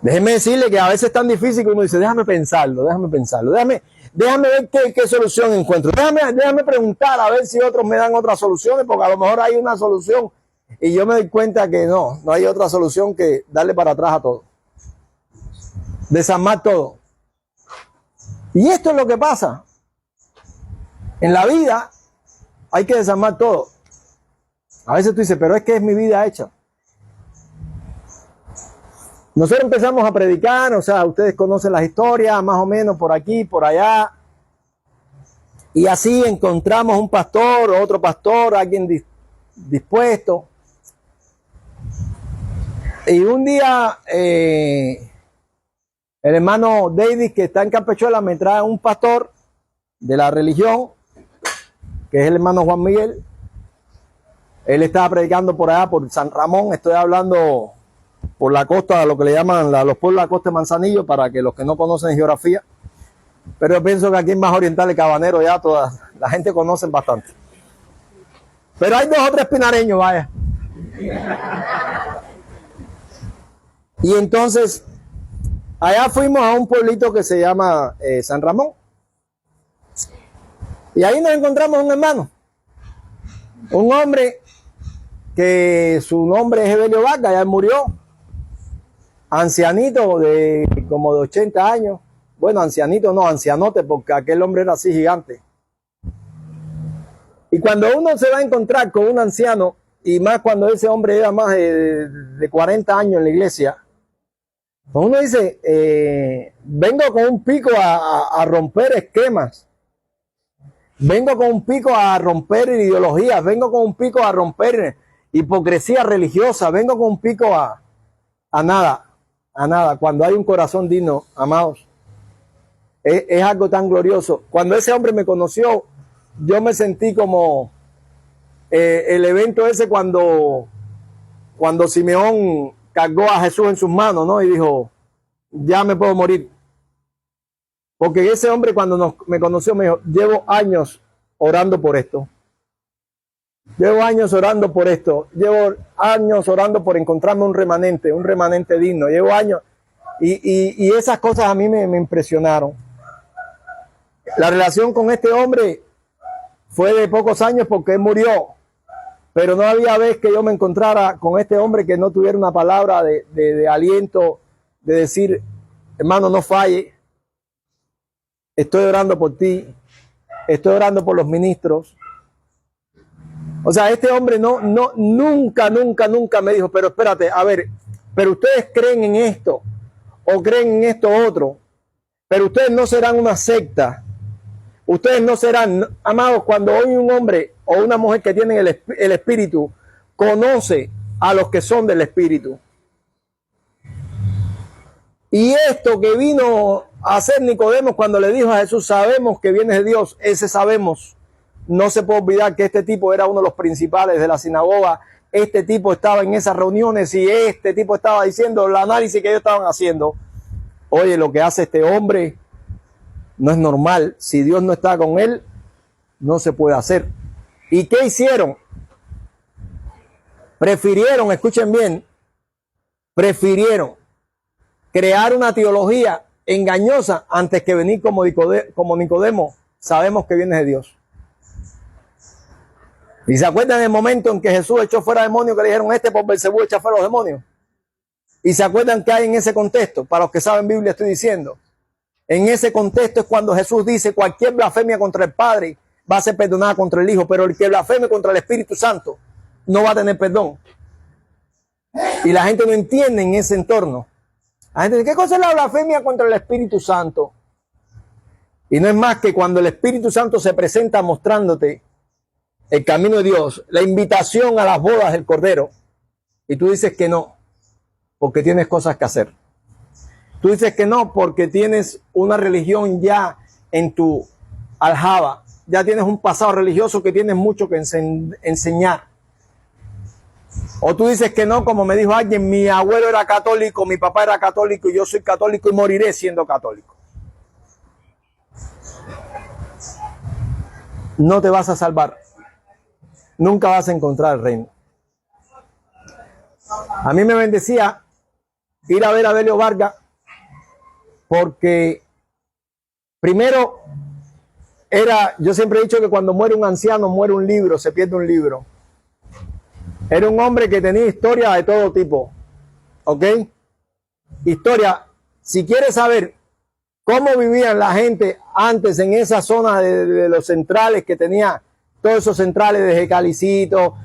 Déjeme decirle que a veces es tan difícil que uno dice, déjame pensarlo, déjame ver qué solución encuentro. Déjame preguntar a ver si otros me dan otras soluciones, porque a lo mejor hay una solución y yo me doy cuenta que no hay otra solución que darle para atrás a todo. Desarmar todo. Y esto es lo que pasa. En la vida hay que desarmar todo. A veces tú dices, pero es que es mi vida hecha. Nosotros empezamos a predicar, o sea, ustedes conocen las historias, más o menos por aquí, por allá. Y así encontramos un pastor, otro pastor, alguien dispuesto. Y un día, el hermano David, que está en Campechuela, me trae un pastor de la religión, que es el hermano Juan Miguel. Él estaba predicando por allá, por San Ramón. Estoy hablando por la costa, lo que le llaman los pueblos de la costa de Manzanillo, para que los que no conocen geografía. Pero yo pienso que aquí en Más Oriental y Cabanero ya toda la gente conoce bastante. Pero hay 2 o 3 pinareños, vaya. Y entonces, allá fuimos a un pueblito que se llama San Ramón. Y ahí nos encontramos un hermano. Un hombre que su nombre es Evelio Vargas, ya murió. Ancianito de como de 80 años. Bueno, ancianito no, ancianote, porque aquel hombre era así gigante. Y cuando uno se va a encontrar con un anciano, y más cuando ese hombre era más de 40 años en la iglesia, pues uno dice, vengo con un pico a romper esquemas, vengo con un pico a romper ideologías, vengo con un pico a romper hipocresía religiosa, vengo con un pico a nada, cuando hay un corazón digno, amados. Es algo tan glorioso. Cuando ese hombre me conoció, yo me sentí como el evento ese cuando Simeón cargó a Jesús en sus manos, ¿no? Y dijo, ya me puedo morir. Porque ese hombre cuando me conoció me dijo, llevo años orando por esto. Llevo años orando por esto. Llevo años orando por encontrarme un remanente digno. Llevo años. Y esas cosas a mí me impresionaron. La relación con este hombre fue de pocos años porque él murió. Pero no había vez que yo me encontrara con este hombre que no tuviera una palabra de aliento, de decir, hermano, no falle. Estoy orando por ti. Estoy orando por los ministros. O sea, este hombre nunca me dijo, pero espérate, a ver, pero ustedes creen en esto o creen en esto otro, pero ustedes no serán una secta. Ustedes no serán, amados, cuando hoy un hombre o una mujer que tienen el Espíritu conoce a los que son del Espíritu. Y esto que vino a hacer Nicodemo cuando le dijo a Jesús, sabemos que vienes de Dios, ese sabemos. No se puede olvidar que este tipo era uno de los principales de la sinagoga. Este tipo estaba en esas reuniones y este tipo estaba diciendo el análisis que ellos estaban haciendo. Oye, lo que hace este hombre no es normal. Si Dios no está con él, no se puede hacer. ¿Y qué hicieron? Prefirieron, escuchen bien, prefirieron crear una teología engañosa antes que venir como Nicodemo. Sabemos que viene de Dios. ¿Y se acuerdan del momento en que Jesús echó fuera demonios que le dijeron, por Belcebú echa fuera los demonios? ¿Y se acuerdan qué hay en ese contexto? Para los que saben Biblia estoy diciendo. En ese contexto es cuando Jesús dice, cualquier blasfemia contra el Padre va a ser perdonada contra el Hijo, pero el que blasfeme contra el Espíritu Santo no va a tener perdón. Y la gente no entiende en ese entorno. La gente dice, ¿qué cosa es la blasfemia contra el Espíritu Santo? Y no es más que cuando el Espíritu Santo se presenta mostrándote el camino de Dios, la invitación a las bodas del Cordero, y tú dices que no, porque tienes cosas que hacer. Tú dices que no porque tienes una religión ya en tu aljaba, ya tienes un pasado religioso que tienes mucho que enseñar. O tú dices que no, como me dijo alguien, mi abuelo era católico, mi papá era católico y yo soy católico y moriré siendo católico. No te vas a salvar. Nunca vas a encontrar el reino. A mí me bendecía ir a ver a Evelio Vargas porque primero yo siempre he dicho que cuando muere un anciano muere un libro, se pierde un libro. Era un hombre que tenía historia de todo tipo, ¿ok? Historia, si quieres saber cómo vivían la gente antes en esa zona de los centrales que tenía, todos esos centrales de Jecalicito,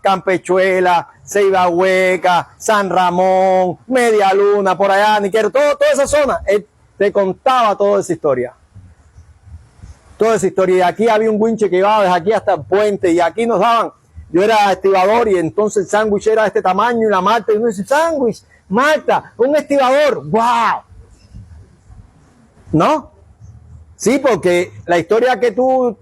Campechuela, Ceiba Hueca, San Ramón, Media Luna, por allá, Niquero, toda esa zona, él te contaba toda esa historia. Toda esa historia. Y aquí había un winche que iba desde aquí hasta el puente y aquí nos daban yo era estibador y entonces el sándwich era de este tamaño y la Marta, y uno dice, sándwich, Marta, un estibador, wow. ¿No? Sí, porque la historia que tú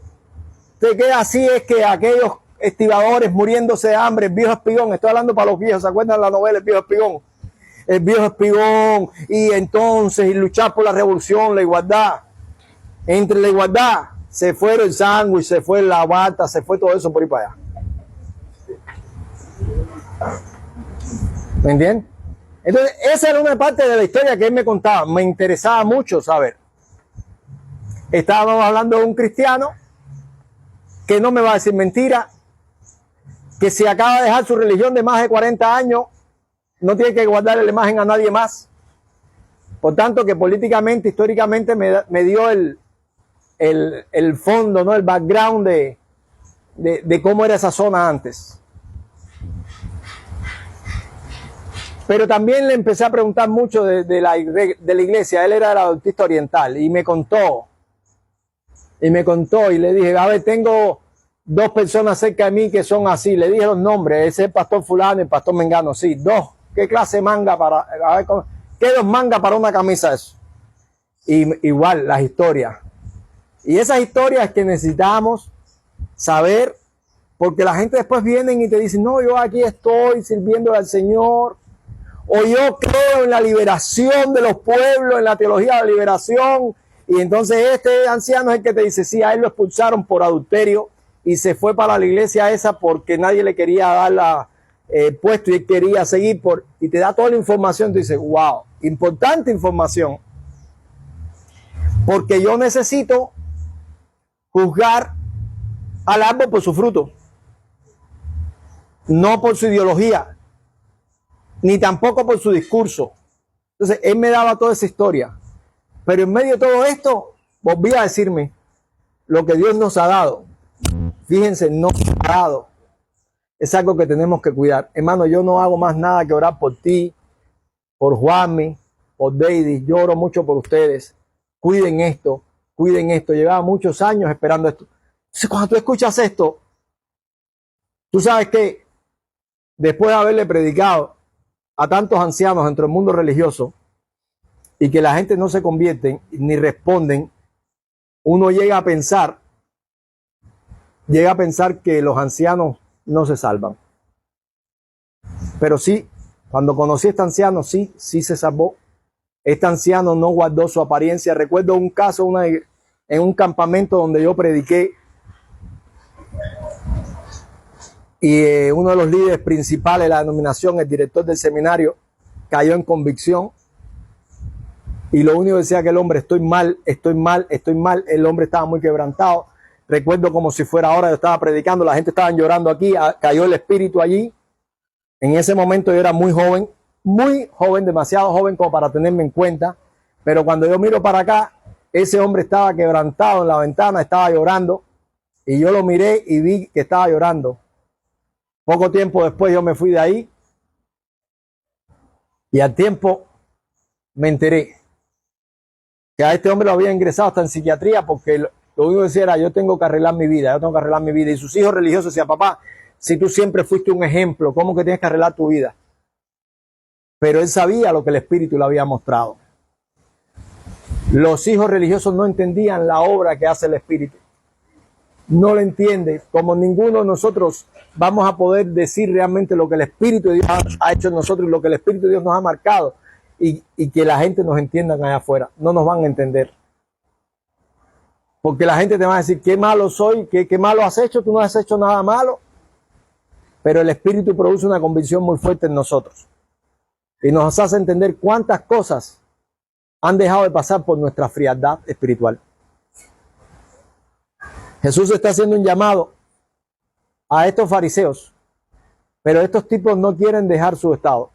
te queda así es que aquellos estibadores muriéndose de hambre, el viejo espigón, estoy hablando para los viejos, ¿se acuerdan de la novela El viejo espigón? El viejo espigón, y entonces y luchar por la revolución, la igualdad. Entre la igualdad se fueron el sándwich, se fue la bata, se fue todo eso por ahí para allá. ¿Me entiendes? Entonces, esa era una parte de la historia que él me contaba. Me interesaba mucho saber. Estábamos hablando de un cristiano que no me va a decir mentira, que si acaba de dejar su religión de más de 40 años, no tiene que guardarle la imagen a nadie más. Por tanto, que políticamente, históricamente me dio el fondo, ¿no? El background de cómo era esa zona antes. Pero también le empecé a preguntar mucho de la iglesia. Él era el adventista oriental y me contó y le dije, a ver, tengo 2 personas cerca de mí que son así. Le dije los nombres, ese es el pastor fulano y el pastor mengano. Sí, 2. ¿Qué clase de manga para, a ver, qué 2 mangas para una camisa eso? Y igual, las historias. Y esas historias que necesitamos saber, porque la gente después viene y te dice, no, yo aquí estoy sirviendo al Señor. O yo creo en la liberación de los pueblos, en la teología de la liberación. Y entonces este anciano es el que te dice, sí, a él lo expulsaron por adulterio y se fue para la iglesia esa porque nadie le quería dar puesto y él quería seguir y te da toda la información. Tú dices, wow, importante información. Porque yo necesito juzgar al árbol por su fruto, no por su ideología, ni tampoco por su discurso. Entonces, él me daba toda esa historia. Pero en medio de todo esto, volví a decirme lo que Dios nos ha dado. Fíjense, nos ha dado. Es algo que tenemos que cuidar. Hermano, yo no hago más nada que orar por ti, por Juanmi, por David. Yo oro mucho por ustedes. Cuiden esto, cuiden esto. Llevaba muchos años esperando esto. Entonces, cuando tú escuchas esto, tú sabes que después de haberle predicado a tantos ancianos dentro del mundo religioso y que la gente no se convierte ni responden, uno llega a pensar que los ancianos no se salvan. Pero sí, cuando conocí a este anciano, sí se salvó. Este anciano no guardó su apariencia. Recuerdo un caso en un campamento donde yo prediqué y uno de los líderes principales de la denominación, el director del seminario, cayó en convicción y lo único que decía que el hombre, estoy mal. El hombre estaba muy quebrantado. Recuerdo como si fuera ahora, yo estaba predicando, la gente estaba llorando aquí, cayó el espíritu allí. En ese momento yo era muy joven, demasiado joven como para tenerme en cuenta, pero cuando yo miro para acá, ese hombre estaba quebrantado en la ventana, estaba llorando y yo lo miré y vi que estaba llorando. Poco tiempo después yo me fui de ahí y al tiempo me enteré que a este hombre lo había ingresado hasta en psiquiatría porque lo único que decía era, yo tengo que arreglar mi vida. Y sus hijos religiosos decían, papá, si tú siempre fuiste un ejemplo, ¿cómo que tienes que arreglar tu vida? Pero él sabía lo que el Espíritu le había mostrado. Los hijos religiosos no entendían la obra que hace el Espíritu. No lo entiende, como ninguno de nosotros vamos a poder decir realmente lo que el Espíritu de Dios ha hecho en nosotros y lo que el Espíritu de Dios nos ha marcado y que la gente nos entienda allá afuera. No nos van a entender. Porque la gente te va a decir, qué malo soy, qué malo has hecho, tú no has hecho nada malo. Pero el Espíritu produce una convicción muy fuerte en nosotros. Y nos hace entender cuántas cosas han dejado de pasar por nuestra frialdad espiritual. Jesús está haciendo un llamado a estos fariseos, pero estos tipos no quieren dejar su estado.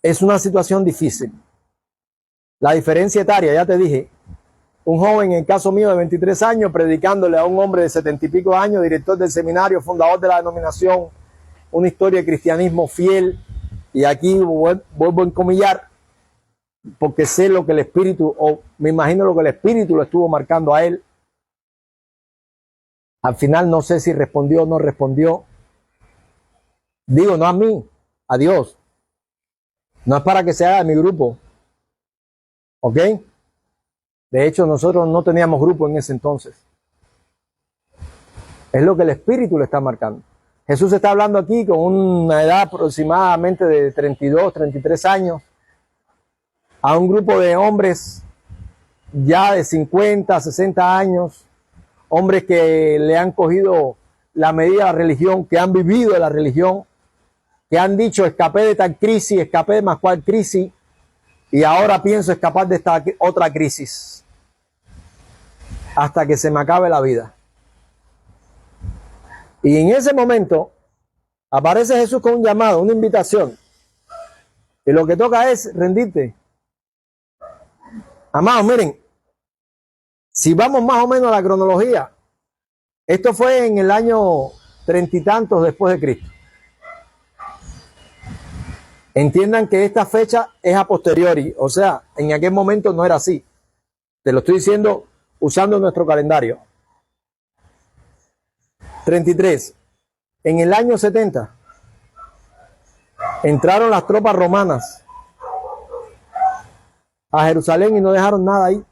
Es una situación difícil. La diferencia etaria, ya te dije, un joven, en el caso mío de 23 años, predicándole a un hombre de 70 y pico años, director del seminario, fundador de la denominación, una historia de cristianismo fiel, y aquí vuelvo a encomillar, porque sé lo que el Espíritu, o me imagino lo que el Espíritu lo estuvo marcando a él. Al final no sé si respondió o no respondió. Digo, no a mí, a Dios. No es para que se haga de mi grupo. ¿Ok? De hecho, nosotros no teníamos grupo en ese entonces. Es lo que el Espíritu le está marcando. Jesús está hablando aquí con una edad aproximadamente de 32, 33 años a un grupo de hombres ya de 50, 60 años, hombres que le han cogido la medida de la religión, que han vivido de la religión, que han dicho escapé de tal crisis, escapé de más cual crisis y ahora pienso escapar de esta otra crisis hasta que se me acabe la vida. Y en ese momento aparece Jesús con un llamado, una invitación. Y lo que toca es rendirte. Amados, miren, si vamos más o menos a la cronología, esto fue en el año 30 y tantos después de Cristo. Entiendan que esta fecha es a posteriori, o sea, en aquel momento no era así. Te lo estoy diciendo usando nuestro calendario. 33. En el año 70 entraron las tropas romanas a Jerusalén y no dejaron nada ahí.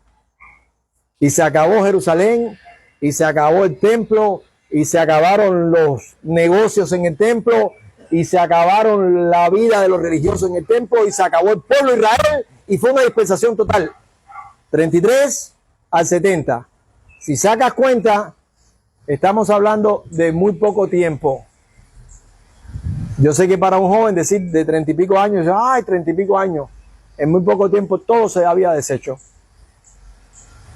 Y se acabó Jerusalén, y se acabó el templo, y se acabaron los negocios en el templo, y se acabaron la vida de los religiosos en el templo, y se acabó el pueblo de Israel, y fue una dispersación total. 33 al 70. Si sacas cuenta, estamos hablando de muy poco tiempo. Yo sé que para un joven decir de 30 y pico años, ay, 30 y pico años, en muy poco tiempo todo se había deshecho.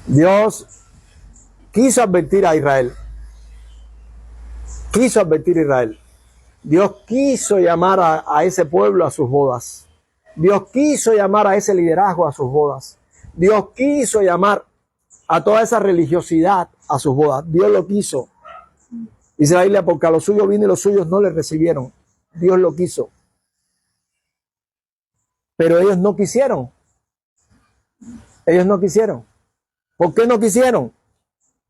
Dios quiso advertir a Israel. Quiso advertir a Israel. Dios quiso llamar a ese pueblo a sus bodas. Dios quiso llamar a ese liderazgo a sus bodas. Dios quiso llamar a toda esa religiosidad a sus bodas. Dios lo quiso. Dice la Biblia, porque a los suyos vino y los suyos no le recibieron. Dios lo quiso. Pero ellos no quisieron. Ellos no quisieron. ¿Por qué no quisieron?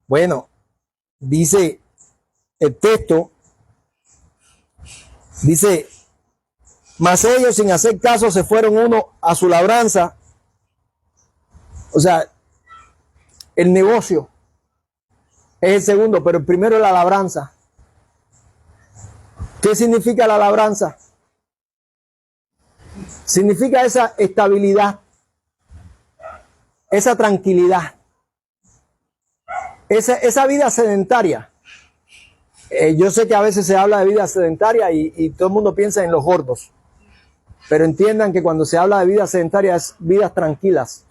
Bueno, dice el texto, dice, mas ellos sin hacer caso se fueron uno a su labranza. O sea, el negocio es el segundo, pero el primero es la labranza. ¿Qué significa la labranza? Significa esa estabilidad, esa tranquilidad, esa vida sedentaria. Yo sé que a veces se habla de vida sedentaria y todo el mundo piensa en los gordos, pero entiendan que cuando se habla de vida sedentaria es vidas tranquilas.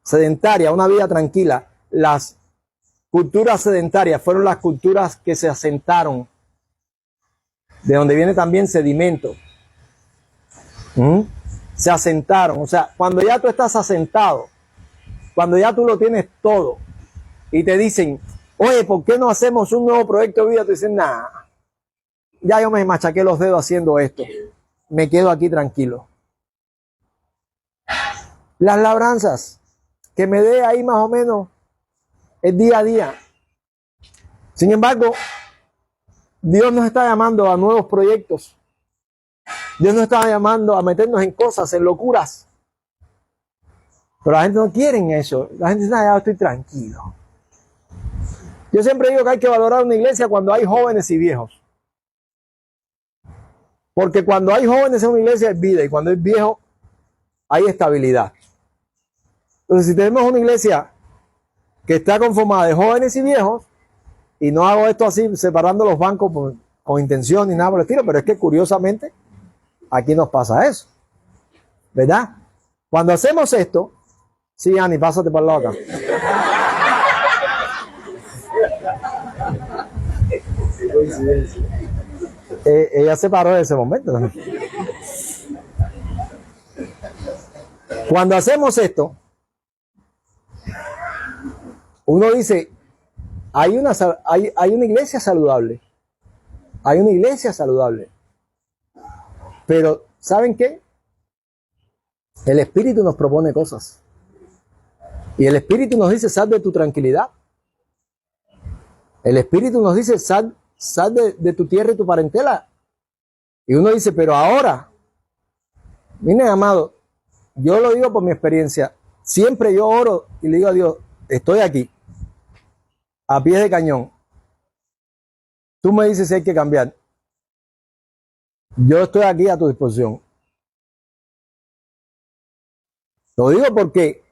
Sedentaria, una vida tranquila. Las culturas sedentarias fueron las culturas que se asentaron, de donde viene también sedimento. Se asentaron, o sea, cuando ya tú estás asentado, cuando ya tú lo tienes todo y te dicen, oye, ¿por qué no hacemos un nuevo proyecto de vida? Tú dices, nah, ya yo me machaqué los dedos haciendo esto, me quedo aquí tranquilo. Las labranzas, que me dé ahí más o menos el día a día. Sin embargo, Dios nos está llamando a nuevos proyectos. Dios nos está llamando a meternos en cosas, en locuras. Pero la gente no quiere eso. La gente dice, ya estoy tranquilo. Yo siempre digo que hay que valorar una iglesia cuando hay jóvenes y viejos. Porque cuando hay jóvenes en una iglesia hay vida y cuando hay viejos hay estabilidad. Entonces, si tenemos una iglesia que está conformada de jóvenes y viejos, y no hago esto así separando los bancos con intención ni nada por el estilo, pero es que curiosamente aquí nos pasa eso, ¿verdad? Cuando hacemos esto, sí, Ani, pásate para el lado acá. Ella se paró en ese momento. Cuando hacemos esto, uno dice, hay una iglesia saludable. Hay una iglesia saludable. Pero, ¿saben qué? El Espíritu nos propone cosas. Y el Espíritu nos dice, sal de tu tranquilidad. El Espíritu nos dice, sal de tu tierra y tu parentela. Y uno dice, pero ahora, miren, amado, yo lo digo por mi experiencia. Siempre yo oro y le digo a Dios, estoy aquí, a pie de cañón. Tú me dices si hay que cambiar. Yo estoy aquí a tu disposición. Lo digo porque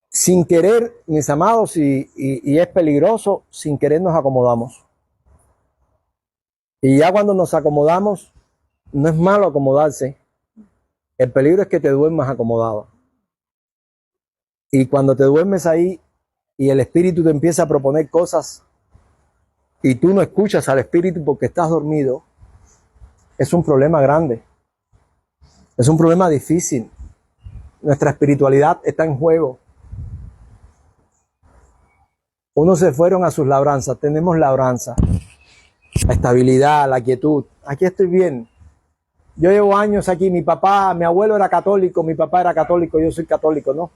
sin querer, mis amados, y es peligroso, sin querer nos acomodamos. Y ya cuando nos acomodamos, no es malo acomodarse. El peligro es que te duermas acomodado. Y cuando te duermes ahí y el Espíritu te empieza a proponer cosas y tú no escuchas al Espíritu porque estás dormido, es un problema grande. Es un problema difícil. Nuestra espiritualidad está en juego. Unos se fueron a sus labranzas. Tenemos labranza, la estabilidad, la quietud. Aquí estoy bien. Yo llevo años aquí. Mi abuelo era católico, mi papá era católico, yo soy católico, ¿no?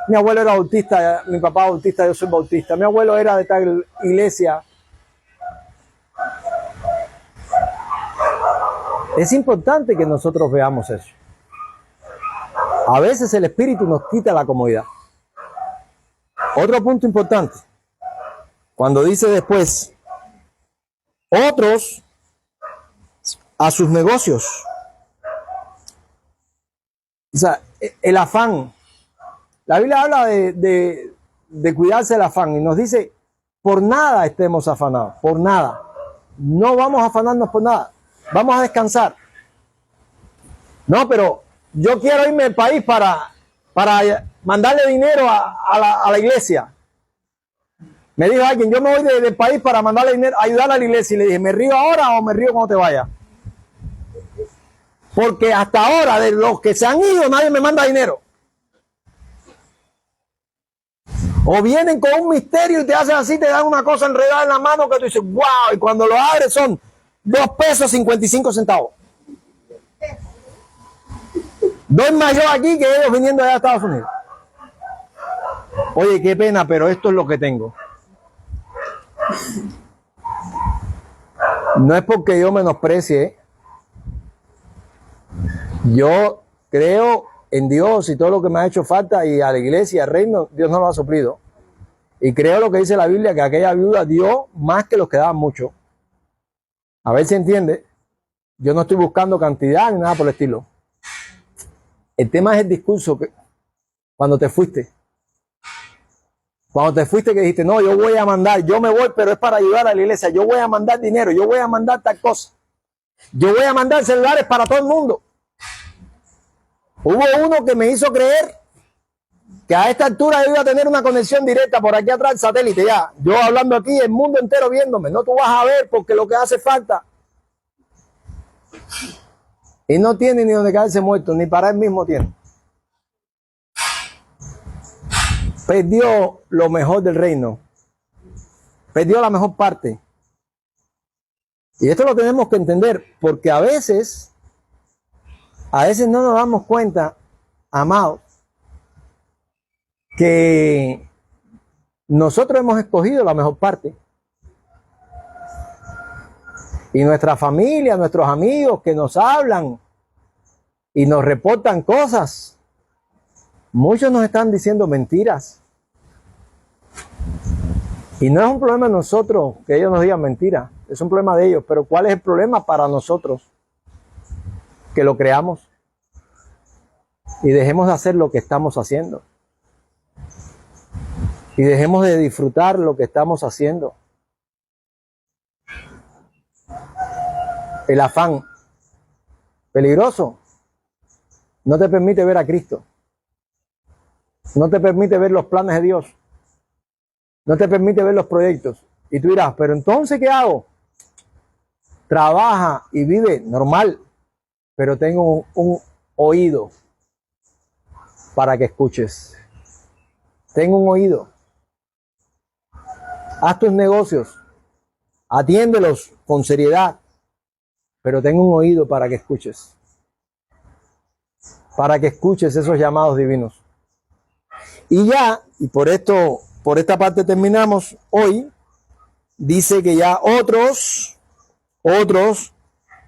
Mi abuelo era bautista, mi papá bautista, yo soy bautista. Mi abuelo era de tal iglesia. Es importante que nosotros veamos eso. A veces el Espíritu nos quita la comodidad. Otro punto importante, cuando dice después, otros a sus negocios. O sea, el afán. La Biblia habla de cuidarse del afán y nos dice, por nada estemos afanados, por nada. No vamos a afanarnos por nada, vamos a descansar. No, pero yo quiero irme del país para mandarle dinero a la iglesia. Me dijo alguien, yo me voy del país para mandarle dinero, ayudar a la iglesia. Y le dije, ¿me río ahora o me río cuando te vaya? Porque hasta ahora, de los que se han ido, nadie me manda dinero. O vienen con un misterio y te hacen así, te dan una cosa enredada en la mano que tú dices, wow, y cuando lo abres son 2 pesos 55 centavos. Doy más yo aquí que ellos viniendo allá a Estados Unidos. Oye, qué pena, pero esto es lo que tengo. No es porque yo menosprecie. Yo creo en Dios y todo lo que me ha hecho falta y a la iglesia, al reino, Dios no lo ha suplido. Y creo lo que dice la Biblia, que aquella viuda dio más que los que daban mucho. A ver si entiende. Yo no estoy buscando cantidad ni nada por el estilo. El tema es el discurso que cuando te fuiste. Cuando te fuiste que dijiste, no, yo voy a mandar, yo me voy, pero es para ayudar a la iglesia. Yo voy a mandar dinero, yo voy a mandar tal cosa. Yo voy a mandar celulares para todo el mundo. Hubo uno que me hizo creer que a esta altura yo iba a tener una conexión directa por aquí atrás del satélite ya. Yo hablando aquí, el mundo entero viéndome. No, tú vas a ver porque lo que hace falta. Y no tiene ni donde caerse muerto, ni para él mismo tiene. Perdió lo mejor del reino. Perdió la mejor parte. Y esto lo tenemos que entender porque a veces no nos damos cuenta, amados, que nosotros hemos escogido la mejor parte. Y nuestra familia, nuestros amigos que nos hablan y nos reportan cosas, muchos nos están diciendo mentiras. Y no es un problema de nosotros que ellos nos digan mentiras, es un problema de ellos. Pero ¿cuál es el problema para nosotros? Que lo creamos y dejemos de hacer lo que estamos haciendo. Y dejemos de disfrutar lo que estamos haciendo. El afán, peligroso, no te permite ver a Cristo. No te permite ver los planes de Dios. No te permite ver los proyectos. Y tú dirás, pero entonces, ¿qué hago? Trabaja y vive normal, pero tengo un oído para que escuches. Tengo un oído. Haz tus negocios, atiéndelos con seriedad, pero tengo un oído para que escuches. Para que escuches esos llamados divinos. Y ya, y por esta parte terminamos hoy, dice que ya otros,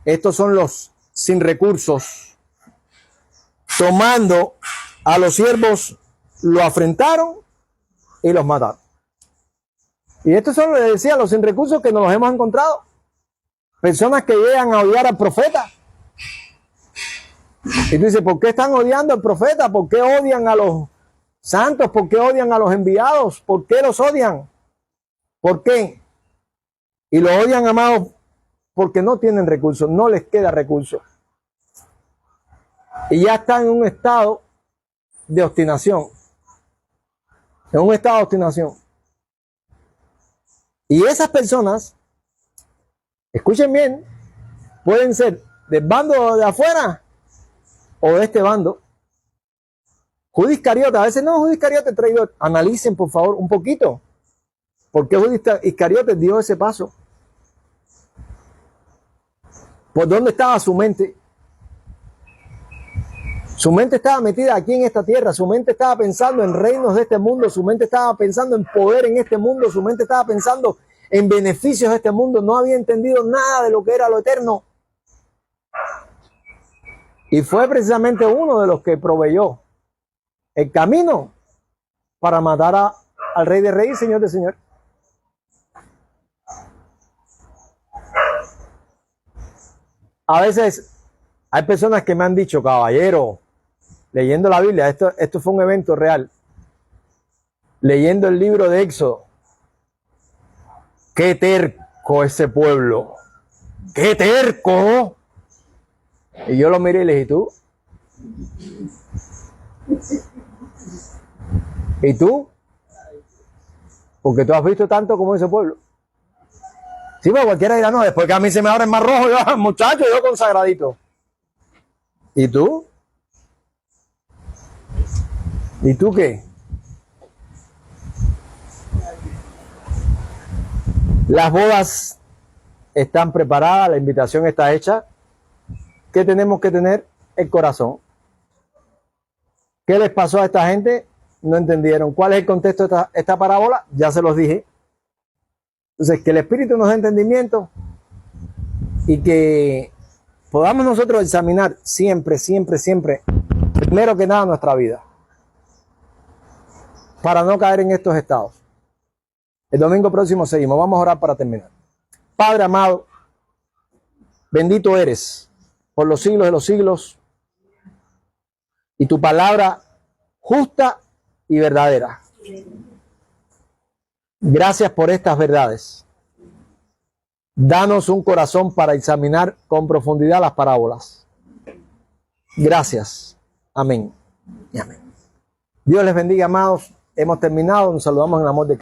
estos son los sin recursos, tomando a los siervos, lo afrentaron y los mataron. Y estos son, les decía, los sin recursos que nos los hemos encontrado. Personas que llegan a odiar al profeta. Y tú dices, ¿por qué están odiando al profeta? ¿Por qué odian a los santos? ¿Por qué odian a los enviados? ¿Por qué los odian? ¿Por qué? Y los odian, amados, porque no tienen recursos, no les queda recursos. Y ya están en un estado de obstinación. En un estado de obstinación. Y esas personas, escuchen bien, pueden ser del bando de afuera o de este bando. Judas Iscariote, a veces no, Judas Iscariote traidor. Analicen por favor un poquito. ¿Por qué Judas Iscariote dio ese paso? ¿Por dónde estaba su mente? Su mente estaba metida aquí en esta tierra, su mente estaba pensando en reinos de este mundo, su mente estaba pensando en poder en este mundo, su mente estaba pensando en beneficios de este mundo, no había entendido nada de lo que era lo eterno. Y fue precisamente uno de los que proveyó el camino para matar al Rey de Reyes, Señor de Señor. A veces hay personas que me han dicho, caballero, leyendo la Biblia, esto fue un evento real, leyendo el libro de Éxodo, qué terco ese pueblo, qué terco. Y yo lo miré y le dije, ¿tú? ¿Y tú? Porque tú has visto tanto como ese pueblo. Sí, pero cualquiera dirá, no, después que a mí se me abre el mar rojo, yo, muchacho, yo consagradito. ¿Y tú? ¿Y tú qué? Las bodas están preparadas, la invitación está hecha. ¿Qué tenemos que tener? El corazón. ¿Qué les pasó a esta gente? No entendieron. ¿Cuál es el contexto de esta parábola? Ya se los dije. Entonces, que el Espíritu nos dé entendimiento y que podamos nosotros examinar siempre, primero que nada nuestra vida, para no caer en estos estados. El domingo próximo seguimos. Vamos a orar para terminar. Padre amado, bendito eres por los siglos de los siglos y tu palabra justa y verdadera. Gracias por estas verdades. Danos un corazón para examinar con profundidad las parábolas. Gracias. Amén. Y amén. Dios les bendiga, amados. Hemos terminado. Nos saludamos en el amor de Cristo.